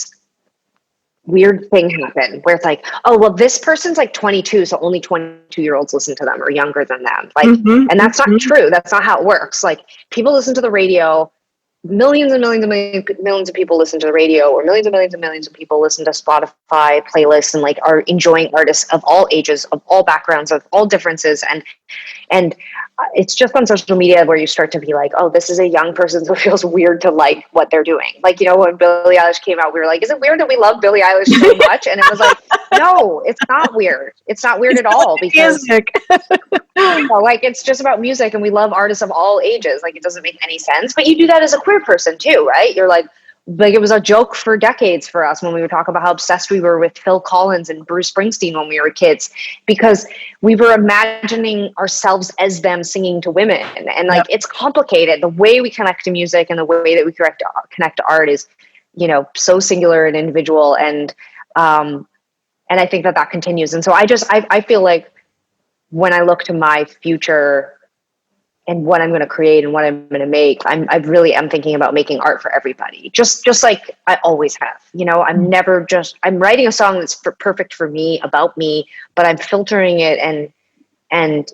weird thing happen where it's like, oh, well, this person's like 22, so only 22-year-olds listen to them or younger than them. Like, and that's not true. That's not how it works. Like, people listen to the radio. Millions and millions and millions of people listen to the radio, or millions and millions and millions of people listen to Spotify playlists and like are enjoying artists of all ages, of all backgrounds, of all differences. And it's just on social media where you start to be like, oh, this is a young person, so it feels weird to like what they're doing. Like, you know, when Billie Eilish came out, we were like, is it weird that we love Billie Eilish so much? And it was like, no, it's not weird. It's not weird at all, because you know, like, it's just about music and we love artists of all ages. Like, it doesn't make any sense. But you do that as a queer person too, right? You're like it was a joke for decades for us when we would talk about how obsessed we were with Phil Collins and Bruce Springsteen when we were kids, because we were imagining ourselves as them singing to women. And like, it's complicated. The way we connect to music and the way that we connect to art is, you know, so singular and individual. And I think that continues. And so I feel like when I look to my future and what I'm going to create and what I'm going to make, I really am thinking about making art for everybody. Just like I always have, you know, I'm writing a song that's perfect for me, about me, but I'm filtering it and,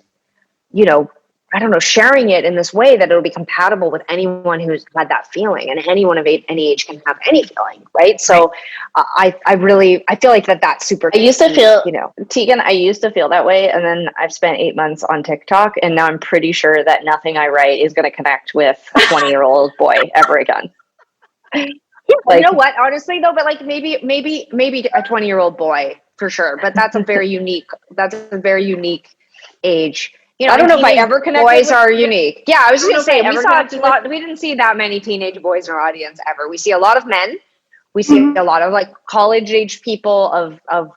you know, I don't know, sharing it in this way that it'll be compatible with anyone who's had that feeling, and anyone of any age can have any feeling, right? So I feel like that's super. I used to feel, you know, Tegan, I used to feel that way. And then I've spent 8 months on TikTok, and now I'm pretty sure that nothing I write is going to connect with a 20-year-old boy ever again. Like, you know what, honestly though, but like maybe a 20-year-old boy for sure, but that's a very unique age. You know, I don't know if I ever connected boys with, are unique. Yeah, I was just gonna say, we didn't see that many teenage boys in our audience ever. We see a lot of men. We see a lot of like college age people of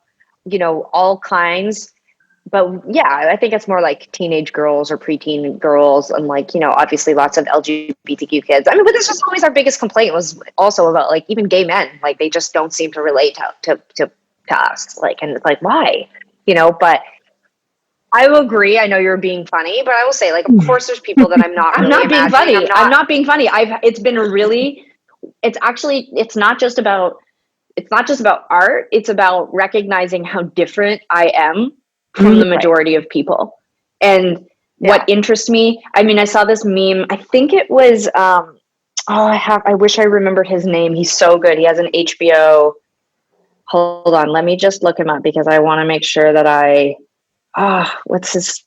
you know, all kinds. But yeah, I think it's more like teenage girls or preteen girls, and like, you know, obviously lots of LGBTQ kids. I mean, but this was always our biggest complaint, was also about like even gay men. Like they just don't seem to relate to us. Like, and it's like, why? You know, but I will agree. I know you're being funny, but I will say, like, of course, there's people that I'm not. I'm really not being funny. imagining. I'm not being funny. It's been a really. It's actually. It's not just about art. It's about recognizing how different I am from the majority of people. And what interests me, I mean, I saw this meme. I think it was. I wish I remembered his name. He's so good. He has an HBO. Hold on. Let me just look him up because I want to make sure that I. What's his?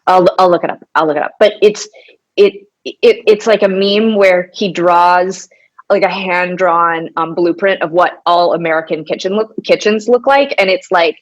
I'll look it up. But it's like a meme where he draws like a hand-drawn blueprint of what all American kitchens look like, and it's like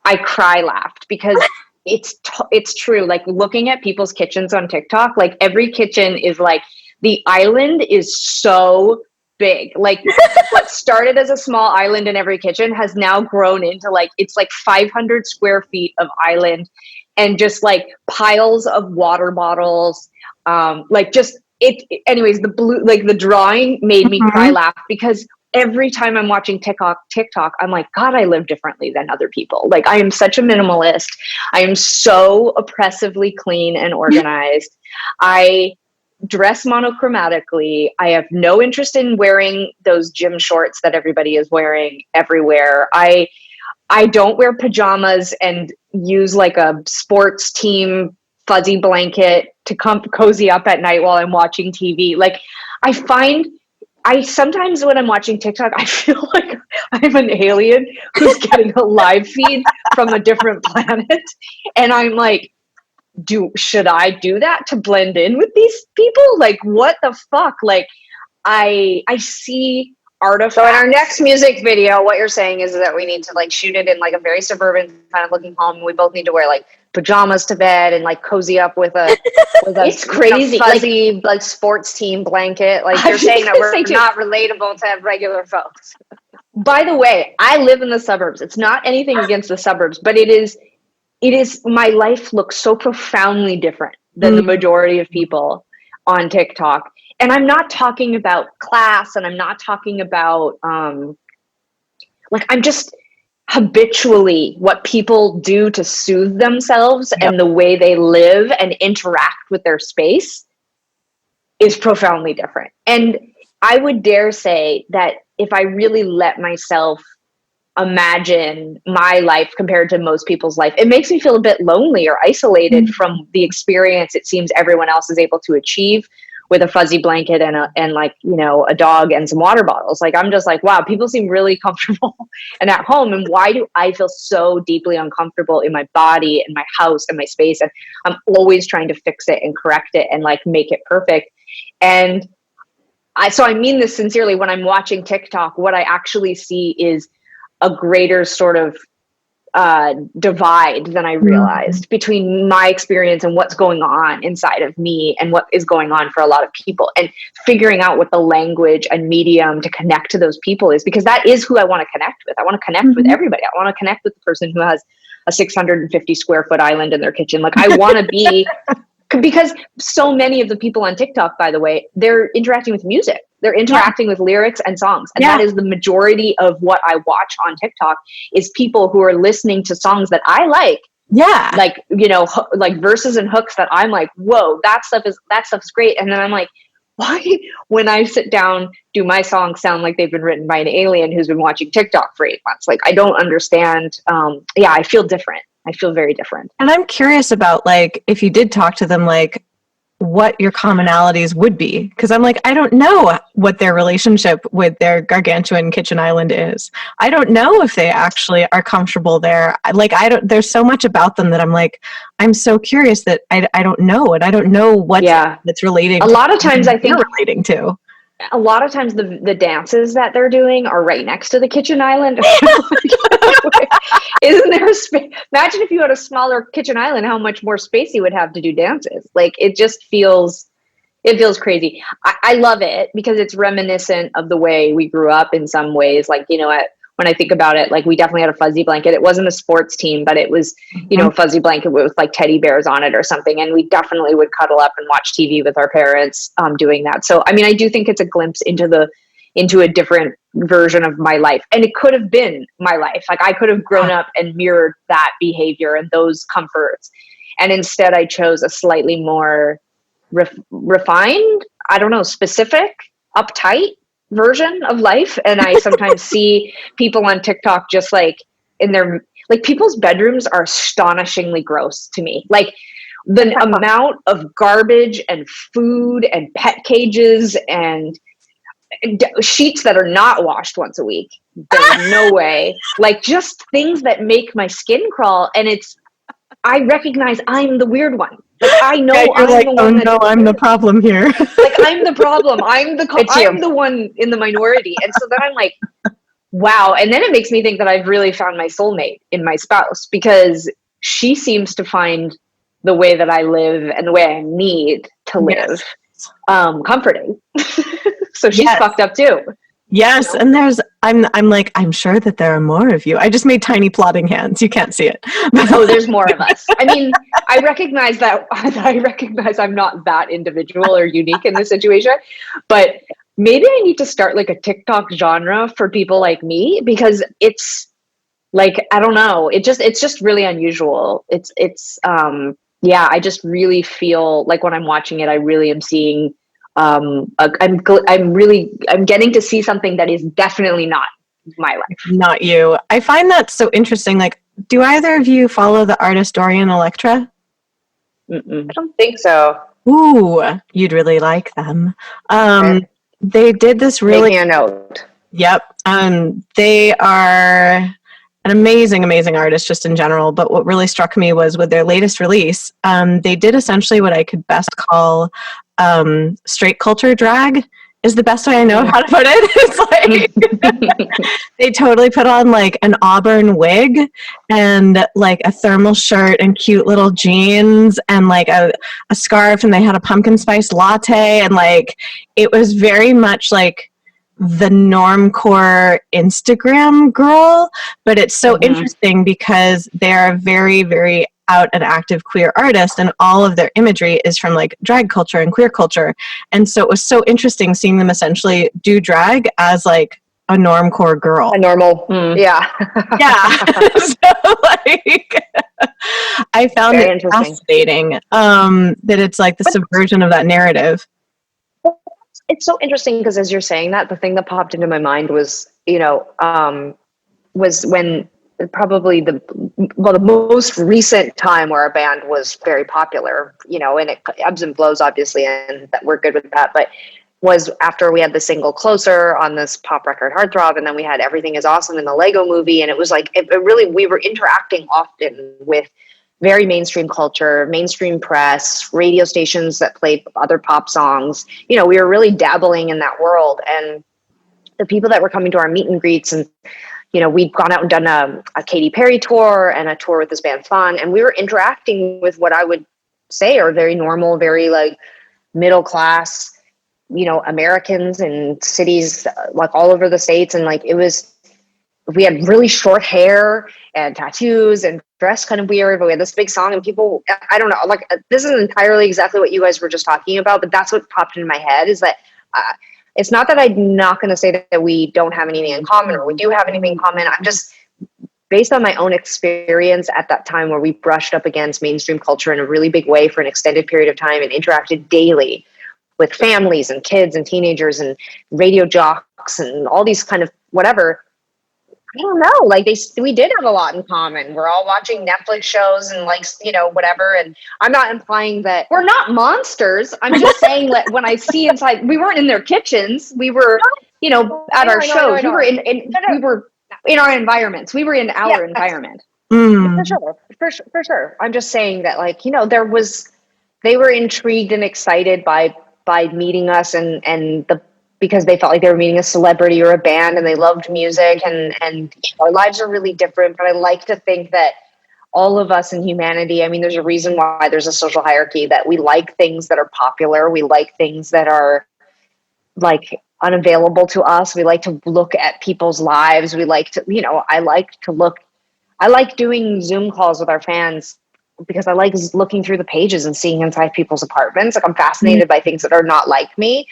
I laughed because it's true. Like looking at people's kitchens on TikTok, like every kitchen is like, the island is so big. Like what started as a small island in every kitchen has now grown into like, it's like 500 square feet of island, and just like piles of water bottles. Anyways, the drawing made me cry laugh, because every time I'm watching TikTok, I'm like, God, I live differently than other people. Like I am such a minimalist. I am so oppressively clean and organized. I dress monochromatically. I have no interest in wearing those gym shorts that everybody is wearing everywhere. I don't wear pajamas and use like a sports team fuzzy blanket to cozy up at night while I'm watching TV. Like I sometimes when I'm watching TikTok, I feel like I'm an alien who's getting a live feed from a different planet. And I'm like, should I do that to blend in with these people? Like, what the fuck? Like, I see artifacts. So in our next music video, what you're saying is that we need to like shoot it in like a very suburban kind of looking home. We both need to wear like pajamas to bed and like cozy up with a it's crazy, fuzzy like sports team blanket. Like you're saying that we're not relatable to regular folks. By the way, I live in the suburbs. It's not anything against the suburbs, but it is my life looks so profoundly different than the majority of people on TikTok. And I'm not talking about class, and I'm not talking about like, I'm just habitually what people do to soothe themselves, and the way they live and interact with their space is profoundly different. And I would dare say that if I really let myself imagine my life compared to most people's life, it makes me feel a bit lonely or isolated from the experience it seems everyone else is able to achieve with a fuzzy blanket and like, you know, a dog and some water bottles. Like, I'm just like, wow, people seem really comfortable and at home. And why do I feel so deeply uncomfortable in my body and my house and my space? And I'm always trying to fix it and correct it and like make it perfect. And I mean this sincerely. When I'm watching TikTok, what I actually see is a greater sort of divide than I realized between my experience and what's going on inside of me and what is going on for a lot of people, and figuring out what the language and medium to connect to those people is, because that is who I want to connect with. I want to connect with everybody. I want to connect with the person who has a 650 square foot island in their kitchen. Like I want to be, because so many of the people on TikTok, by the way, they're interacting with music. They're interacting with lyrics and songs. And that is the majority of what I watch on TikTok, is people who are listening to songs that I like. Yeah. Like, you know, like verses and hooks that I'm like, whoa, that stuff's great. And then I'm like, why, when I sit down, do my songs sound like they've been written by an alien who's been watching TikTok for 8 months? Like, I don't understand. I feel different. I feel very different. And I'm curious about, like, if you did talk to them, like, what your commonalities would be. Because I'm like, I don't know what their relationship with their gargantuan kitchen island is. I don't know if they actually are comfortable there. Like, there's so much about them that I'm like, I'm so curious that I don't know. And I don't know what that's relating a to lot of times I think relating to. A lot of times the dances that they're doing are right next to the kitchen island. Isn't there a space? Imagine if you had a smaller kitchen island, how much more space you would have to do dances. Like, it feels crazy. I love it because it's reminiscent of the way we grew up in some ways. Like, when I think about it, like, we definitely had a fuzzy blanket. It wasn't a sports team, but it was, a fuzzy blanket with like teddy bears on it or something. And we definitely would cuddle up and watch TV with our parents doing that. So, I mean, I do think it's a glimpse into a different version of my life. And it could have been my life. Like, I could have grown up and mirrored that behavior and those comforts. And instead I chose a slightly more refined, I don't know, specific, uptight version of life. And I sometimes see people on TikTok just like people's bedrooms are astonishingly gross to me. Like, the amount of garbage and food and pet cages and sheets that are not washed once a week. There's no way. Like, just things that make my skin crawl. And I recognize I'm the weird one. Like, I know I'm like, the one. I'm the problem here. Like, I'm the problem. I'm the one in the minority. And so then I'm like, wow. And then it makes me think that I've really found my soulmate in my spouse, because she seems to find the way that I live and the way I need to live comforting. So she's fucked up too. Yes, and I'm sure that there are more of you. I just made tiny plotting hands. You can't see it. Oh, there's more of us. I mean, I recognize I'm not that individual or unique in this situation, but maybe I need to start like a TikTok genre for people like me, because it's like, I don't know, it's just really unusual. I just really feel like when I'm watching it, I really am seeing I'm getting to see something that is definitely not my life. Not you. I find that so interesting. Like, do either of you follow the artist Dorian Electra? Mm-mm. I don't think so. Ooh, you'd really like them. Okay. They did this really... Making a note. Yep. They are an amazing artist just in general. But what really struck me was with their latest release, they did essentially what I could best call straight culture drag is the best way I know how to put it. It's like they totally put on like an auburn wig and like a thermal shirt and cute little jeans and like a scarf, and they had a pumpkin spice latte, and like it was very much like the normcore Instagram girl, but it's so interesting because they're very, very out and active queer artist, and all of their imagery is from like drag culture and queer culture. And so it was so interesting seeing them essentially do drag as like a normcore girl. A normal, yeah. So like I found it fascinating that it's like the subversion of that narrative. It's so interesting because as you're saying that, the thing that popped into my mind was, was when probably the most recent time where our band was very popular, and it ebbs and flows obviously, and that we're good with that, but was after we had the single Closer on this pop record Heartthrob, and then we had Everything Is Awesome in the Lego movie, and it was like, it really, we were interacting often with very mainstream culture, mainstream press, radio stations that played other pop songs. We were really dabbling in that world, and the people that were coming to our meet and greets, and we'd gone out and done a Katy Perry tour and a tour with this band Fun, and we were interacting with what I would say are very normal, very like middle class, Americans in cities like all over the States. And like, we had really short hair and tattoos and dressed kind of weird, but we had this big song, and people, I don't know, like, this isn't entirely exactly what you guys were just talking about, but that's what popped into my head, is that it's not that I'm not going to say that we don't have anything in common, or we do have anything in common. I'm just, based on my own experience at that time where we brushed up against mainstream culture in a really big way for an extended period of time and interacted daily with families and kids and teenagers and radio jocks and all these kind of whatever, I don't know. Like we did have a lot in common. We're all watching Netflix shows and like, whatever. And I'm not implying that we're not monsters. I'm just saying that when I see inside, we weren't in their kitchens. We were, at our shows. We were we were in our environments. We were in our environment. For sure. I'm just saying that like, they were intrigued and excited by meeting us and because they felt like they were meeting a celebrity or a band and they loved music and our lives are really different. But I like to think that all of us in humanity, I mean, there's a reason why there's a social hierarchy, that we like things that are popular. We like things that are like unavailable to us. We like to look at people's lives. We like to, I like doing Zoom calls with our fans because I like looking through the pages and seeing inside people's apartments. Like I'm fascinated by things that are not like me.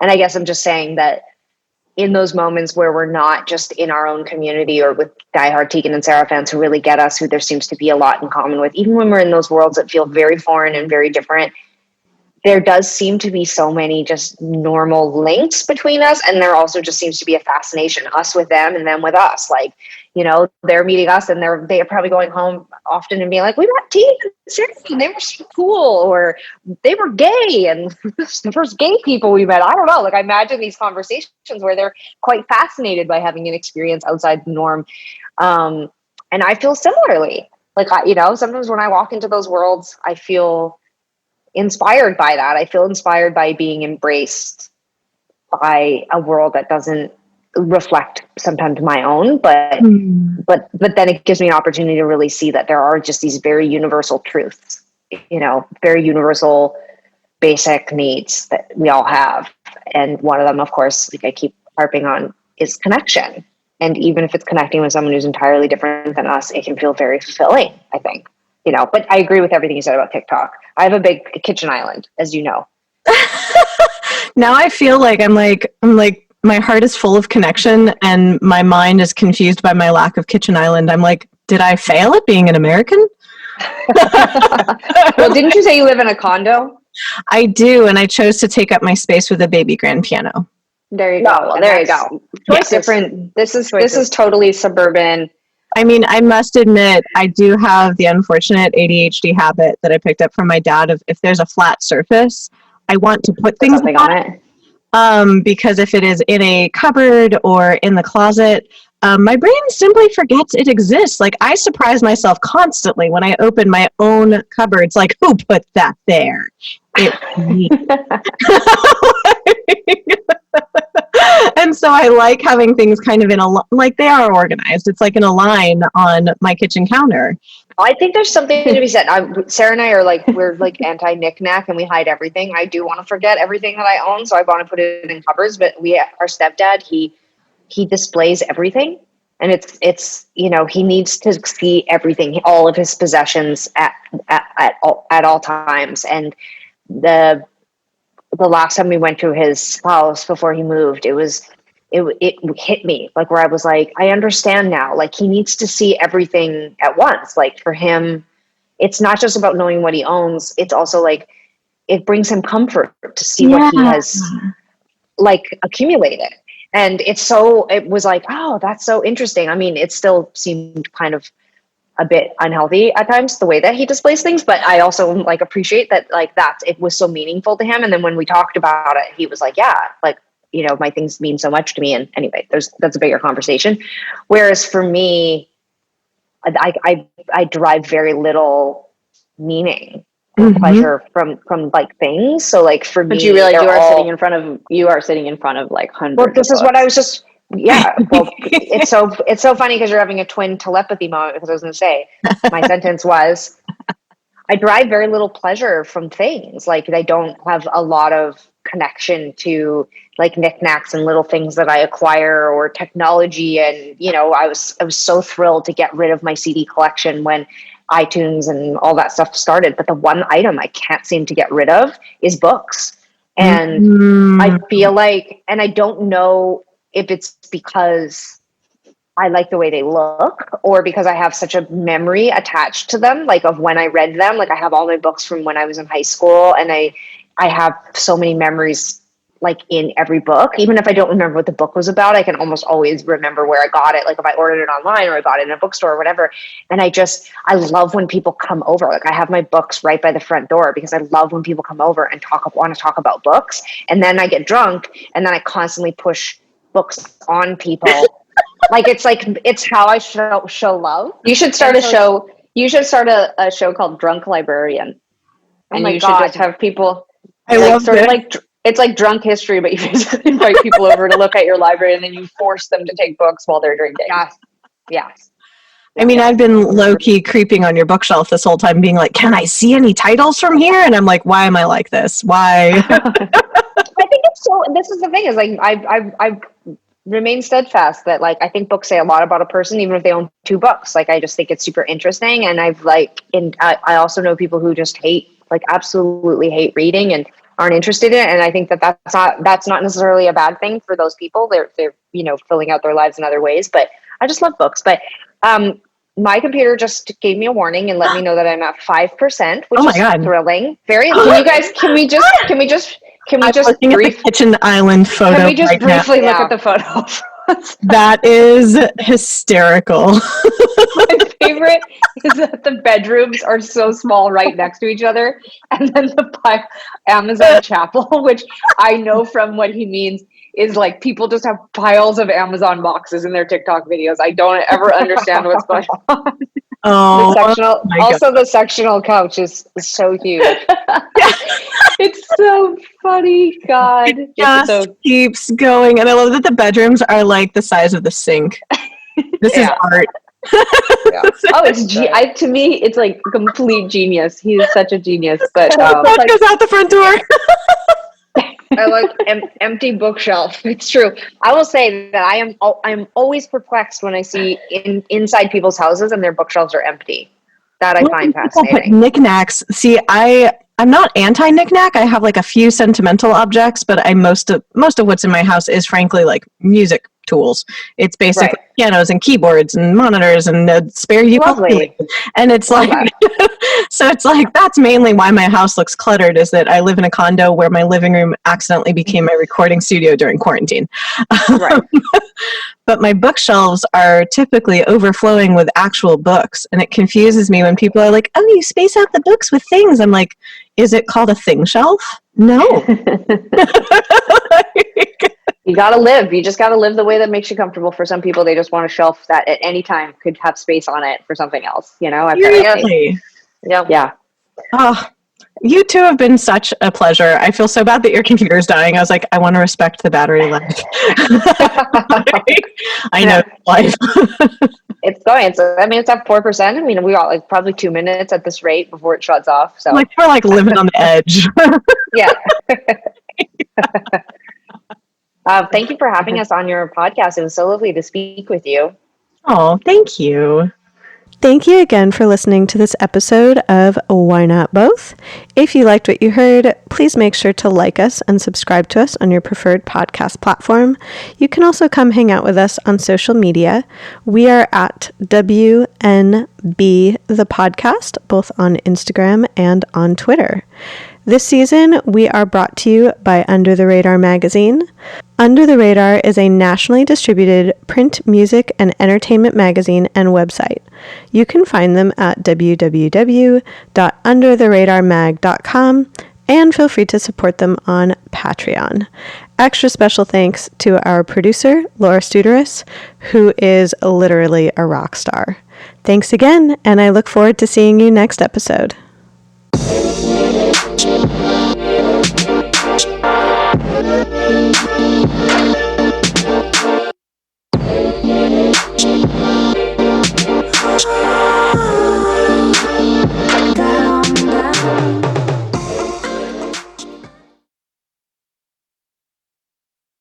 And I guess I'm just saying that in those moments where we're not just in our own community or with diehard Tegan and Sara fans who really get us, who there seems to be a lot in common with, even when we're in those worlds that feel very foreign and very different, there does seem to be so many just normal links between us. And there also just seems to be a fascination, us with them and them with us. Like, they're meeting us and they're probably going home often and being like, we met Tegan and Sara and they were so cool, or they were gay and the first gay people we met. I don't know. Like I imagine these conversations where they're quite fascinated by having an experience outside the norm. And I feel similarly. Like, sometimes when I walk into those worlds, I feel inspired by that. I feel inspired by being embraced by a world that doesn't reflect sometimes my own, but then it gives me an opportunity to really see that there are just these very universal truths, very universal basic needs that we all have. And one of them, of course, like I keep harping on, is connection. And even if it's connecting with someone who's entirely different than us, it can feel very fulfilling, I think. But I agree with everything you said about TikTok. I have a big kitchen island, as you know. Now I feel like I'm like my heart is full of connection and my mind is confused by my lack of kitchen island. I'm like, did I fail at being an American? Well, didn't you say you live in a condo? I do, and I chose to take up my space with a baby grand piano. There you go. Well, there you go. Choices. Different. This is totally suburban. I mean, I must admit, I do have the unfortunate ADHD habit that I picked up from my dad of if there's a flat surface, I want to put things on it. Because if it is in a cupboard or in the closet, my brain simply forgets it exists. Like I surprise myself constantly when I open my own cupboards, like who put that there? It's me. And so I like having things kind of like they are organized. It's like in a line on my kitchen counter. I think there's something to be said. Sarah and I are we're anti knick-knack and we hide everything. I do want to forget everything that I own, so I want to put it in cupboards. But our stepdad, he displays everything, and it's he needs to see everything, all of his possessions at all times. And the last time we went to his house before he moved, it hit me where I was like, I understand now. Like he needs to see everything at once. Like for him, it's not just about knowing what he owns. It's also it brings him comfort to see what he has accumulated. And it was like, oh, that's so interesting. I mean, it still seemed kind of a bit unhealthy at times, the way that he displays things, but I also appreciate that it was so meaningful to him. And then when we talked about it, he was like, yeah, my things mean so much to me. And anyway, that's a bigger conversation. Whereas for me, I derive very little meaning or pleasure from things. So for me, but you realize you are sitting in front of hundreds. Well, this is what I was just. Yeah, well, it's so funny because you're having a twin telepathy moment, because I was going to say, my sentence was, I derive very little pleasure from things. I don't have a lot of connection to knickknacks and little things that I acquire or technology. And, I was so thrilled to get rid of my CD collection when iTunes and all that stuff started. But the one item I can't seem to get rid of is books. And I feel and I don't know if it's because I like the way they look or because I have such a memory attached to them, of when I read them. I have all my books from when I was in high school, and I have so many memories like in every book. Even if I don't remember what the book was about, I can almost always remember where I got it. Like if I ordered it online or I bought it in a bookstore or whatever. And I love when people come over. Like I have my books right by the front door because I love when people come over and want to talk about books. And then I get drunk and then I constantly push books on people. It's how I show love. You should start a show. You should start a show called Drunk Librarian. And you should just have people it's like drunk history, but you basically invite people over to look at your library and then you force them to take books while they're drinking. Yes. I mean, I've been low-key creeping on your bookshelf this whole time, being like, can I see any titles from here? And I'm like, why am I like this? Why? I think it's so, this is the thing, is like, I've remained steadfast that like, I think books say a lot about a person, even if they own 2 books. Like, I just think it's super interesting. And I also know people who just absolutely hate reading and aren't interested in it. And I think that's not necessarily a bad thing for those people. They're filling out their lives in other ways, but I just love books. But my computer just gave me a warning and let me know that I'm at 5%, which is thrilling. Can we just briefly kitchen island photo? Can we just briefly look at the photo? That is hysterical. My favorite is that the bedrooms are so small right next to each other, and then the Amazon chapel, which I know from what he means is like people just have piles of Amazon boxes in their TikTok videos. I don't ever understand what's going on. Oh, the sectional couch is so huge. It's so funny. God, it just keeps going, and I love that the bedrooms are like the size of the sink. This is art. Yeah. Oh, to me, it's like complete genius. He's such a genius. But what goes out the front door? I like empty bookshelf. It's true. I will say that I'm always perplexed when I see inside people's houses and their bookshelves are empty. That I find fascinating. Knickknacks. See, I'm not anti knickknack. I have like a few sentimental objects, but most of what's in my house is frankly like music tools. It's basically pianos and keyboards and monitors and a spare ukulele. And it's like, so it's like, that's mainly why my house looks cluttered, is that I live in a condo where my living room accidentally became my recording studio during quarantine. Right. But my bookshelves are typically overflowing with actual books. And it confuses me when people are like, oh, you space out the books with things. I'm like, is it called a thing shelf? No. You gotta live. You just gotta live the way that makes you comfortable. For some people, they just want a shelf that at any time could have space on it for something else. Seriously. Yeah. Oh, you two have been such a pleasure. I feel so bad that your computer's dying. I was like, I want to respect the battery life. I know life. It's going. It's at 4%. I mean, we got like probably 2 minutes at this rate before it shuts off. So like we're like living on the edge. Yeah. Thank you for having us on your podcast. It was so lovely to speak with you. Oh, thank you. Thank you again for listening to this episode of Why Not Both. If you liked what you heard, please make sure to like us and subscribe to us on your preferred podcast platform. You can also come hang out with us on social media. We are at WNB the podcast, both on Instagram and on Twitter. This season, we are brought to you by Under the Radar magazine. Under the Radar is a nationally distributed print, music, and entertainment magazine and website. You can find them at www.undertheradarmag.com and feel free to support them on Patreon. Extra special thanks to our producer, Laura Studeris, who is literally a rock star. Thanks again, and I look forward to seeing you next episode.